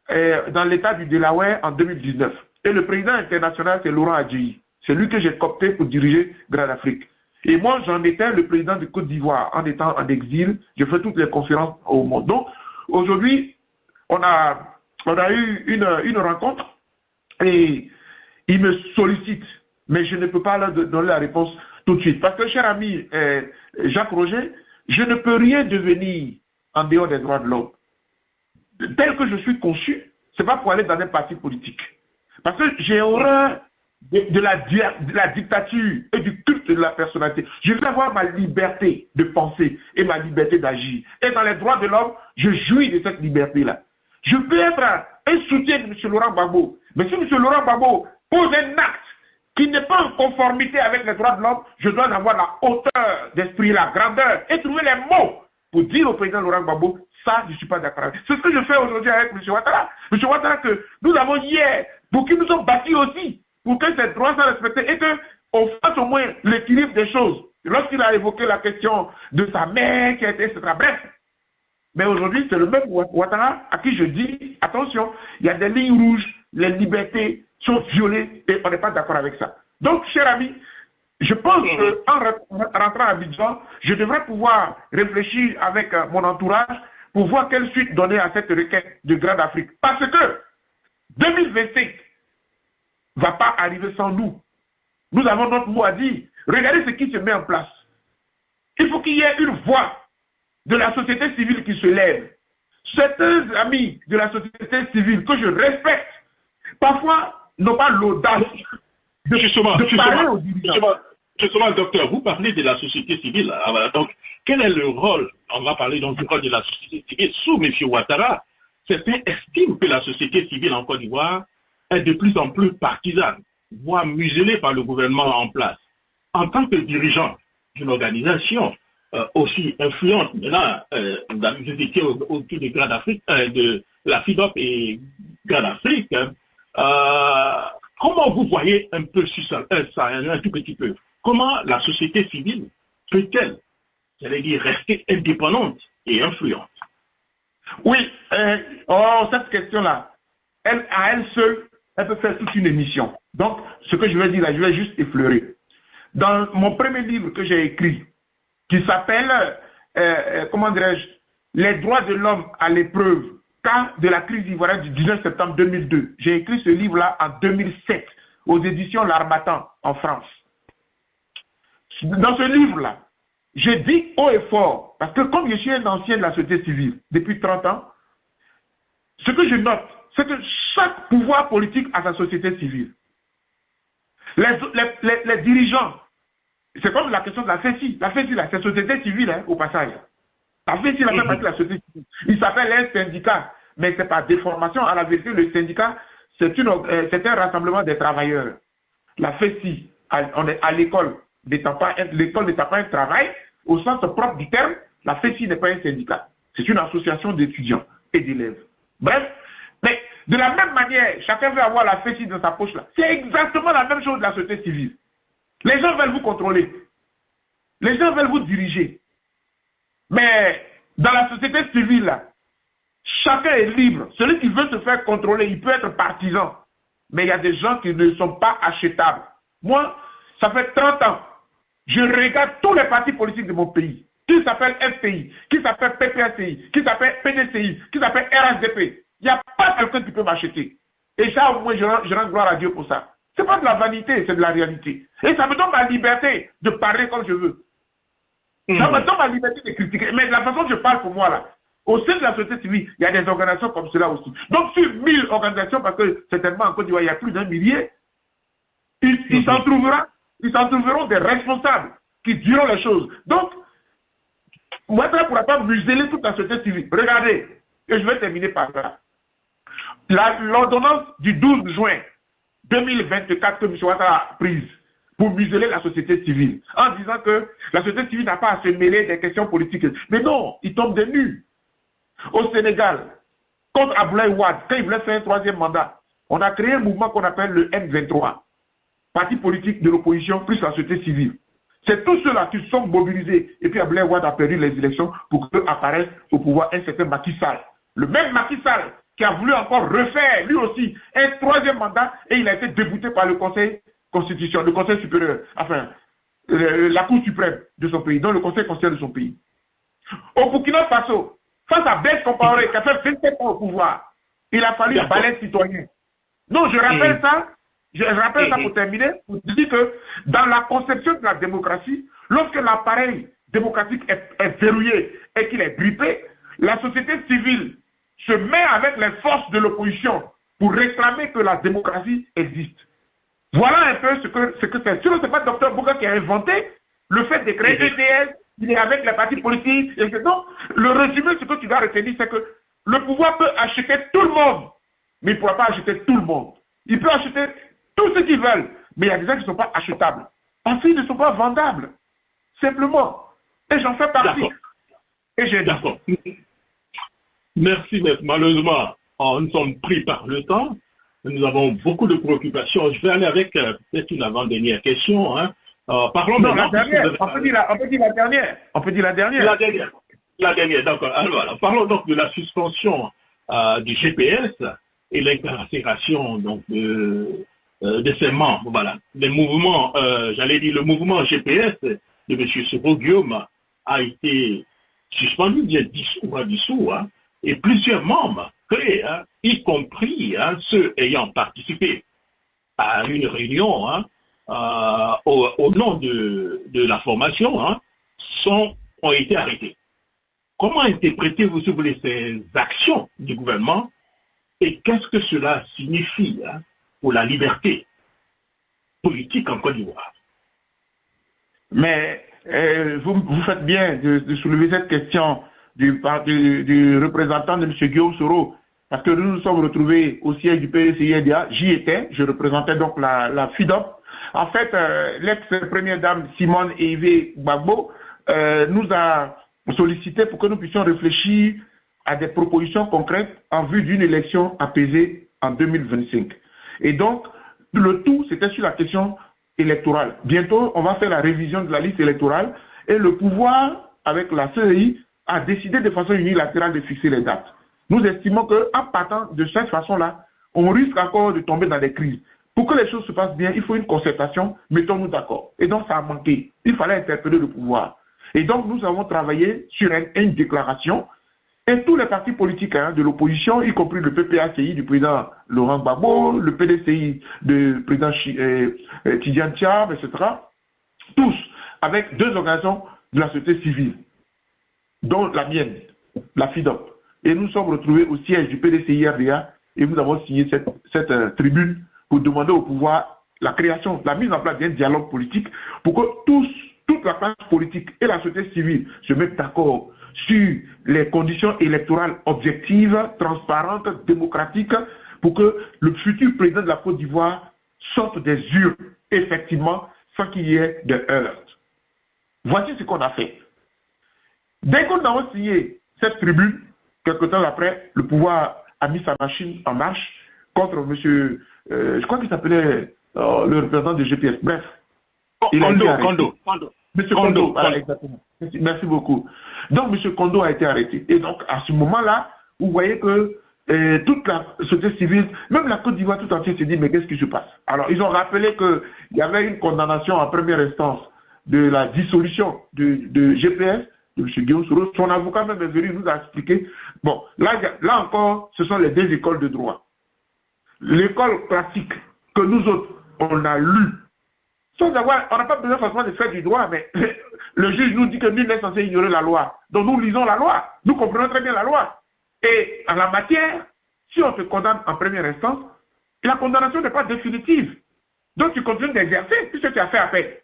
dans l'État du Delaware en 2019. Et le président international, c'est Laurent Adjei. C'est lui que j'ai coopté pour diriger Grad Afrique. Et moi, j'en étais le président de Côte d'Ivoire en étant en exil. Je fais toutes les conférences au monde. Donc, aujourd'hui, on a eu une rencontre et il me sollicite. Mais je ne peux pas leur donner la réponse tout de suite. Parce que, cher ami Jacques Roger, je ne peux rien devenir en dehors des droits de l'homme. Tel que je suis conçu, ce n'est pas pour aller dans un parti politique. Parce que j'ai horreur de la dictature et du culte de la personnalité. Je veux avoir ma liberté de penser et ma liberté d'agir. Et dans les droits de l'homme, je jouis de cette liberté-là. Je peux être un soutien de M. Laurent Gbagbo. Mais si M. Laurent Gbagbo pose un acte qui n'est pas en conformité avec les droits de l'homme, je dois avoir la hauteur d'esprit, la grandeur et trouver les mots pour dire au président Laurent Gbagbo, ça, je ne suis pas d'accord. C'est ce que je fais aujourd'hui avec M. Ouattara. M. Ouattara, que nous avons hier, pour qui nous sommes battus aussi, pour que ces droits soient respectés et qu'on fasse au moins l'équilibre des choses. Lorsqu'il a évoqué la question de sa mère qui a été, etc. Bref, Mais aujourd'hui, c'est le même Ouattara à qui je dis, attention, il y a des lignes rouges, les libertés sont violées et on n'est pas d'accord avec ça. Donc, cher ami, je pense qu'en rentrant à Abidjan, je devrais pouvoir réfléchir avec mon entourage pour voir quelle suite donner à cette requête de Grande Afrique. Parce que 2025 ne va pas arriver sans nous. Nous avons notre mot à dire. Regardez ce qui se met en place. Il faut qu'il y ait une voix de la société civile qui se lève. Certains amis de la société civile que je respecte, parfois n'ont pas l'audace de parler aux dirigeants. Justement, docteur, vous parlez de la société civile. Donc, quel est le rôle, on va parler donc du rôle de la société civile sous M. Ouattara. Certains estiment que la société civile en Côte d'Ivoire est de plus en plus partisane, voire muselée par le gouvernement en place. En tant que dirigeant d'une organisation aussi influente, maintenant, vous étiez autour de Grande Afrique, de la FIDOP et Grande Afrique, comment vous voyez un peu ça, un tout petit peu, comment la société civile peut-elle, j'allais dire, rester indépendante et influente? Oui, cette question-là, à elle seule, elle peut faire toute une émission. Donc, ce que je vais dire là, je vais juste effleurer. Dans mon premier livre que j'ai écrit, qui s'appelle, comment dirais-je, Les droits de l'homme à l'épreuve, cas de la crise ivoirienne du 19 septembre 2002. J'ai écrit ce livre-là en 2007, aux éditions L'Harmattan, en France. Dans ce livre-là, je dis haut et fort, parce que comme je suis un ancien de la société civile depuis 30 ans, ce que je note, c'est que chaque pouvoir politique a sa société civile. Les dirigeants, c'est comme la question de la FECI. La FECI, c'est la société civile, hein, au passage. La FECI, la fait partie de la société civile. Il s'appelle un syndicat, mais ce n'est pas déformation. À la vérité, le syndicat, c'est un rassemblement des travailleurs. La FECI, on est à l'école n'étant pas un travail, au sens propre du terme, la FECI n'est pas un syndicat. C'est une association d'étudiants et d'élèves. Bref, mais de la même manière, chacun veut avoir la FECI dans sa poche là. C'est exactement la même chose de la société civile. Les gens veulent vous contrôler. Les gens veulent vous diriger. Mais dans la société civile, là, chacun est libre. Celui qui veut se faire contrôler, il peut être partisan. Mais il y a des gens qui ne sont pas achetables. Moi, ça fait 30 ans. Je regarde tous les partis politiques de mon pays. Qui s'appelle FPI, qui s'appelle PPACI, qui s'appelle PDCI, qui s'appelle RSDP. Il n'y a pas quelqu'un qui peut m'acheter. Et ça, au moins, je rends gloire à Dieu pour ça. Ce n'est pas de la vanité, c'est de la réalité. Et ça me donne la liberté de parler comme je veux. Ça me donne la liberté de critiquer. Mais la façon dont je parle pour moi, là, au sein de la société civile, il y a des organisations comme cela aussi. Donc, sur 1000 organisations, parce que certainement en Côte d'Ivoire, il y a plus d'1 millier, ils s'en trouveront des responsables qui diront les choses. Donc, moi, ça ne pourra pas museler toute la société civile. Regardez, et je vais terminer par là. L'ordonnance du 12 juin 2024 que M. Ouattara a prise pour museler la société civile, en disant que la société civile n'a pas à se mêler des questions politiques. Mais non, il tombe des nues. Au Sénégal, contre Abdoulaye Wade, quand il voulait faire un troisième mandat, on a créé un mouvement qu'on appelle le M23, parti politique de l'opposition plus la société civile. C'est tous ceux-là qui sont mobilisés. Et puis Abdoulaye Wade a perdu les élections pour qu'apparaisse au pouvoir un certain Macky Sall. Le même Macky Sall qui a voulu encore refaire, lui aussi, un troisième mandat, et il a été débouté par le Conseil constitutionnel, le Conseil supérieur, enfin, la Cour suprême de son pays, donc le Conseil constitutionnel de son pays. Au Burkina Faso, face à Blaise Compaoré, qui a fait 27 ans au pouvoir, il a fallu un balai citoyen. Donc je rappelle ça, pour terminer, pour dire que dans la conception de la démocratie, lorsque l'appareil démocratique est verrouillé et qu'il est grippé, la société civile se met avec les forces de l'opposition pour réclamer que la démocratie existe. Voilà un peu ce que c'est. Sinon, ce n'est pas Dr Bouga qui a inventé le fait de créer EDS, il est avec les partis politiques, etc. Donc, le résumé, ce que tu dois retenir, c'est que le pouvoir peut acheter tout le monde, mais il ne pourra pas acheter tout le monde. Il peut acheter tout ce qu'ils veulent, mais il y a des gens qui ne sont pas achetables. Parce qu'ils ne sont pas vendables. Simplement. Et j'en fais partie. Et j'ai d'accord. Merci, mais malheureusement, nous sommes pris par le temps. Nous avons beaucoup de préoccupations. Je vais aller avec peut-être une avant-dernière question. Hein. Parlons non, la dernière. On peut dire la dernière. La dernière. La dernière, d'accord. Alors, voilà. Parlons donc de la suspension du GPS et l'incarcération donc de ses membres. Voilà. Les mouvements, j'allais dire, le mouvement GPS de M. Soro Guillaume a été suspendu, bien dissous, hein, et plusieurs membres créés, hein, y compris ceux ayant participé à une réunion au nom de la formation, ont été arrêtés. Comment interprétez-vous, si vous voulez, ces actions du gouvernement et qu'est-ce que cela signifie pour la liberté politique en Côte d'Ivoire? Mais vous faites bien de soulever cette question du représentant de M. Guillaume Soro, parce que nous nous sommes retrouvés au siège du PDCI-RDA, j'y étais, je représentais donc la FIDOP. En fait, l'ex-première dame Simone Eve Gbagbo nous a sollicité pour que nous puissions réfléchir à des propositions concrètes en vue d'une élection apaisée en 2025. Et donc, le tout, c'était sur la question électorale. Bientôt, on va faire la révision de la liste électorale et le pouvoir, avec la CEI, a décidé de façon unilatérale de fixer les dates. Nous estimons qu'en partant de cette façon-là, on risque encore de tomber dans des crises. Pour que les choses se passent bien, il faut une concertation, mettons-nous d'accord. Et donc, ça a manqué. Il fallait interpeller le pouvoir. Et donc, nous avons travaillé sur une déclaration. Et tous les partis politiques de l'opposition, y compris le PPACI du président Laurent Gbagbo, le PDCI du président Tidiane Tchab, etc., tous, avec deux organisations de la société civile, dont la mienne, la FIDOP. Et nous sommes retrouvés au siège du PDCI-RDA et nous avons signé cette tribune pour demander au pouvoir la création, la mise en place d'un dialogue politique pour que toute la classe politique et la société civile se mettent d'accord sur les conditions électorales objectives, transparentes, démocratiques, pour que le futur président de la Côte d'Ivoire sorte des urnes, effectivement, sans qu'il y ait de heurts. Voici ce qu'on a fait. Dès qu'on a signé cette tribune, quelque temps après, le pouvoir a mis sa machine en marche contre monsieur, je crois qu'il s'appelait le représentant de GPS. Bref. Kondo. Monsieur Kondo, voilà, exactement. Merci beaucoup. Donc, monsieur Kondo a été arrêté. Et donc, à ce moment-là, vous voyez que toute la société civile, même la Côte d'Ivoire tout entière s'est dit, mais qu'est-ce qui se passe? Alors, ils ont rappelé qu'il y avait une condamnation en première instance de la dissolution de GPS, de M. Guillaume Soro. Son avocat même est venu nous a expliqué. Bon, là encore, ce sont les deux écoles de droit. L'école classique que nous autres, on a lu, sans avoir, on n'a pas besoin forcément de faire du droit, mais le juge nous dit que nul n'est censé ignorer la loi. Donc nous lisons la loi, nous comprenons très bien la loi. Et en la matière, si on te condamne en première instance, la condamnation n'est pas définitive. Donc tu continues d'exercer puisque tu as fait appel.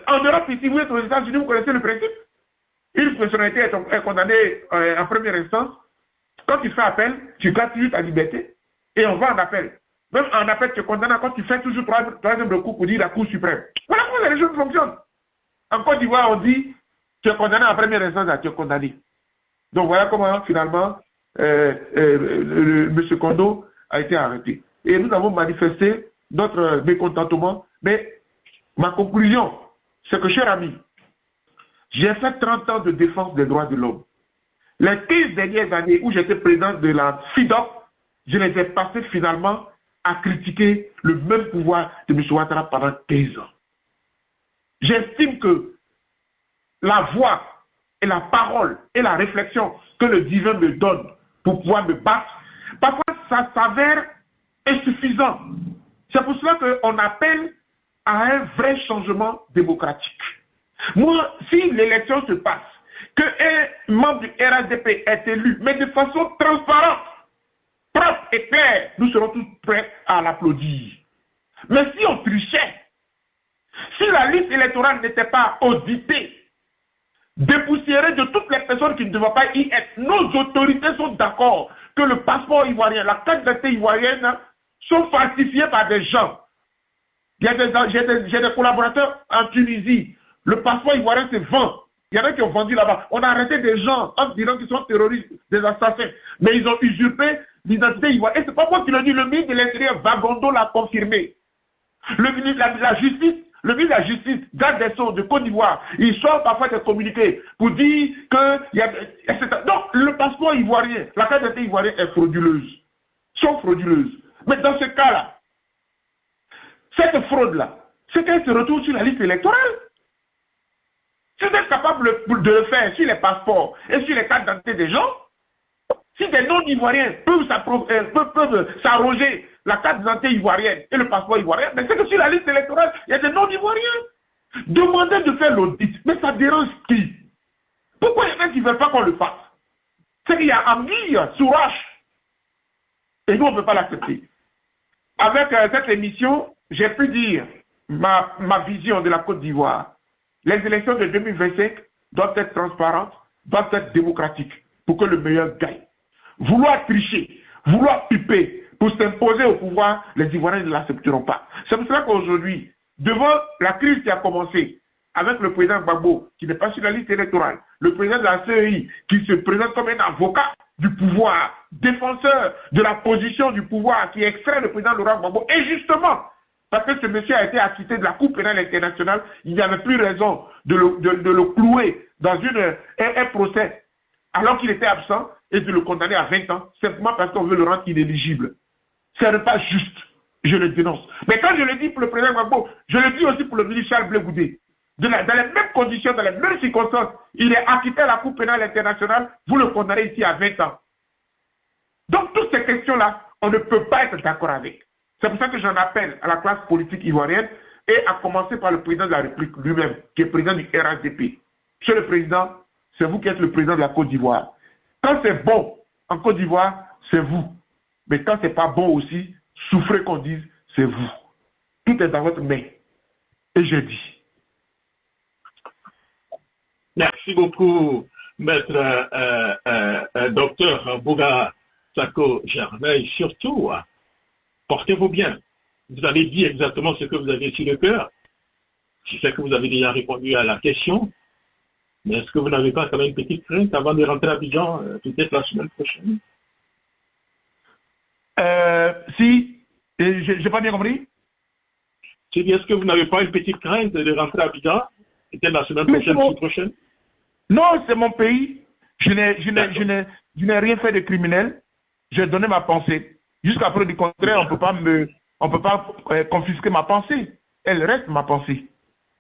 En Europe, ici, vous êtes aux États-Unis, vous connaissez le principe. Une personnalité est condamnée en première instance. Quand tu fais appel, tu gardes toujours ta liberté et on va en appel. Même en appel, tu es condamné quand tu fais toujours troisième recours pour dire la Cour suprême. Voilà comment les choses fonctionnent. En Côte d'Ivoire, on dit tu es condamné en première instance, tu es condamné. Donc voilà comment finalement M. Kondo a été arrêté. Et nous avons manifesté notre mécontentement. Mais ma conclusion, c'est que, cher ami, j'ai fait 30 ans de défense des droits de l'homme. Les 15 dernières années où j'étais président de la FIDOP, je les ai passées finalement à critiquer le même pouvoir de M. Ouattara pendant 15 ans. J'estime que la voix et la parole et la réflexion que le divin me donne pour pouvoir me battre, parfois ça s'avère insuffisant. C'est pour cela qu'on appelle à un vrai changement démocratique. Moi, si l'élection se passe, qu'un membre du RHDP est élu, mais de façon transparente, propre et claire, nous serons tous prêts à l'applaudir. Mais si on trichait, si la liste électorale n'était pas auditée, dépoussiérée de toutes les personnes qui ne devaient pas y être, nos autorités sont d'accord que le passeport ivoirien, la carte d'identité ivoirienne sont falsifiés par des gens. J'ai des collaborateurs en Tunisie. Le passeport ivoirien se vend. Il y en a qui ont vendu là-bas. On a arrêté des gens en disant qu'ils sont terroristes, des assassins. Mais ils ont usurpé l'identité ivoirienne. Et ce n'est pas moi qui le dis, le ministre de l'Intérieur, Vagondo, l'a confirmé. Le ministre de la Justice, le ministre de la Justice, garde des Sceaux de Côte d'Ivoire, il sort parfois des communiqués pour dire que il y a, etc. Donc, le passeport ivoirien, la carte d'identité ivoirienne est frauduleuse. Sont frauduleuses. Mais dans ce cas-là, cette fraude-là, c'est qu'elle se retrouve sur la liste électorale. Si vous êtes capable de le faire sur les passeports et sur les cartes d'identité des gens, si des non-ivoiriens peuvent s'arroger la carte d'identité ivoirienne et le passeport ivoirien, mais c'est que sur la liste électorale, il y a des non-ivoiriens. Demandez de faire l'audit, mais ça dérange qui? Pourquoi il y en a qui ne veulent pas qu'on le fasse? C'est qu'il y a anguille sous roche. Et nous, on ne peut pas l'accepter. Avec cette émission, j'ai pu dire ma vision de la Côte d'Ivoire. Les élections de 2025 doivent être transparentes, doivent être démocratiques pour que le meilleur gagne. Vouloir tricher, vouloir piper pour s'imposer au pouvoir, les Ivoiriens ne l'accepteront pas. C'est pour cela qu'aujourd'hui, devant la crise qui a commencé avec le président Gbagbo, qui n'est pas sur la liste électorale, le président de la CEI, qui se présente comme un avocat du pouvoir, défenseur de la position du pouvoir, qui extrait le président Laurent Gbagbo, et justement, parce que ce monsieur a été acquitté de la Cour pénale internationale, il n'y avait plus raison de le clouer dans un procès alors qu'il était absent et de le condamner à 20 ans, simplement parce qu'on veut le rendre inéligible. Ce n'est pas juste, je le dénonce. Mais quand je le dis pour le président Gbagbo, je le dis aussi pour le ministre Charles Blé Goudé. Dans les mêmes conditions, dans les mêmes circonstances, il est acquitté à la Cour pénale internationale, vous le condamnez ici à 20 ans. Donc toutes ces questions-là, on ne peut pas être d'accord avec. C'est pour ça que j'en appelle à la classe politique ivoirienne et à commencer par le président de la République lui-même, qui est président du RHDP. Monsieur le Président, c'est vous qui êtes le président de la Côte d'Ivoire. Quand c'est bon en Côte d'Ivoire, c'est vous. Mais quand c'est pas bon aussi, souffrez qu'on dise, c'est vous. Tout est dans votre main. Et je dis. Merci beaucoup, maître docteur Boga Sako Germain. Surtout, portez-vous bien. Vous avez dit exactement ce que vous avez sur le cœur. Je sais que vous avez déjà répondu à la question. Mais est-ce que vous n'avez pas quand même une petite crainte avant de rentrer à Abidjan, peut-être la semaine prochaine? Si, j'ai pas bien compris. Je dis, est-ce que vous n'avez pas une petite crainte de rentrer à Abidjan, peut-être la semaine prochaine, Non, c'est mon pays. Je n'ai rien fait de criminel. J'ai donné ma pensée. Jusqu'à preuve du contraire, on peut pas confisquer ma pensée. Elle reste ma pensée.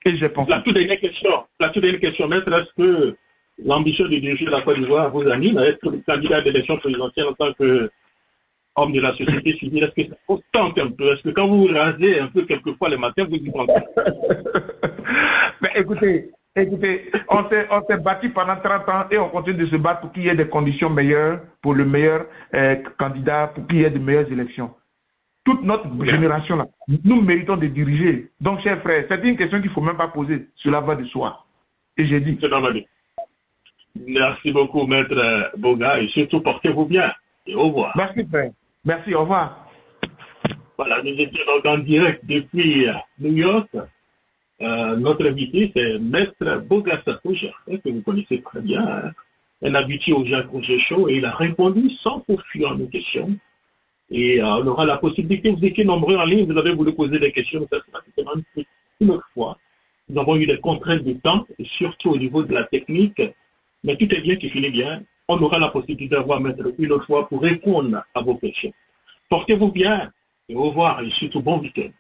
Et j'ai pensé. La toute dernière question, maître, est-ce que l'ambition de diriger la Côte d'Ivoire vous anime à être le candidat à l'élection présidentielle en tant qu'homme de la société civile? Est-ce que ça vous tente un peu? Est-ce que quand vous vous rasez un peu quelquefois le matin, vous y pensez? Mais écoutez, on s'est battu pendant 30 ans et on continue de se battre pour qu'il y ait des conditions meilleures pour le meilleur candidat, pour qu'il y ait de meilleures élections. Toute notre génération, là, nous méritons de diriger. Donc, chers frères, c'est une question qu'il ne faut même pas poser. Cela va de soi. Et j'ai dit. C'est normal. Merci beaucoup, maître Boga, et surtout portez-vous bien. Et au revoir. Merci, frère. Merci, au revoir. Voilà, nous étions donc en direct depuis New York. Notre invité, c'est maître Boga Sako Germain, que vous connaissez très bien, hein, un habitué au Jacques Roger Show, et il a répondu sans poursuivre à nos questions. Et on aura la possibilité, vous étiez nombreux en ligne, vous avez voulu poser des questions, ça sera certainement une autre fois. Nous avons eu des contraintes de temps, et surtout au niveau de la technique, mais tout est bien qui finit bien. On aura la possibilité d'avoir maître une autre fois pour répondre à vos questions. Portez-vous bien, et au revoir, et surtout bon week-end.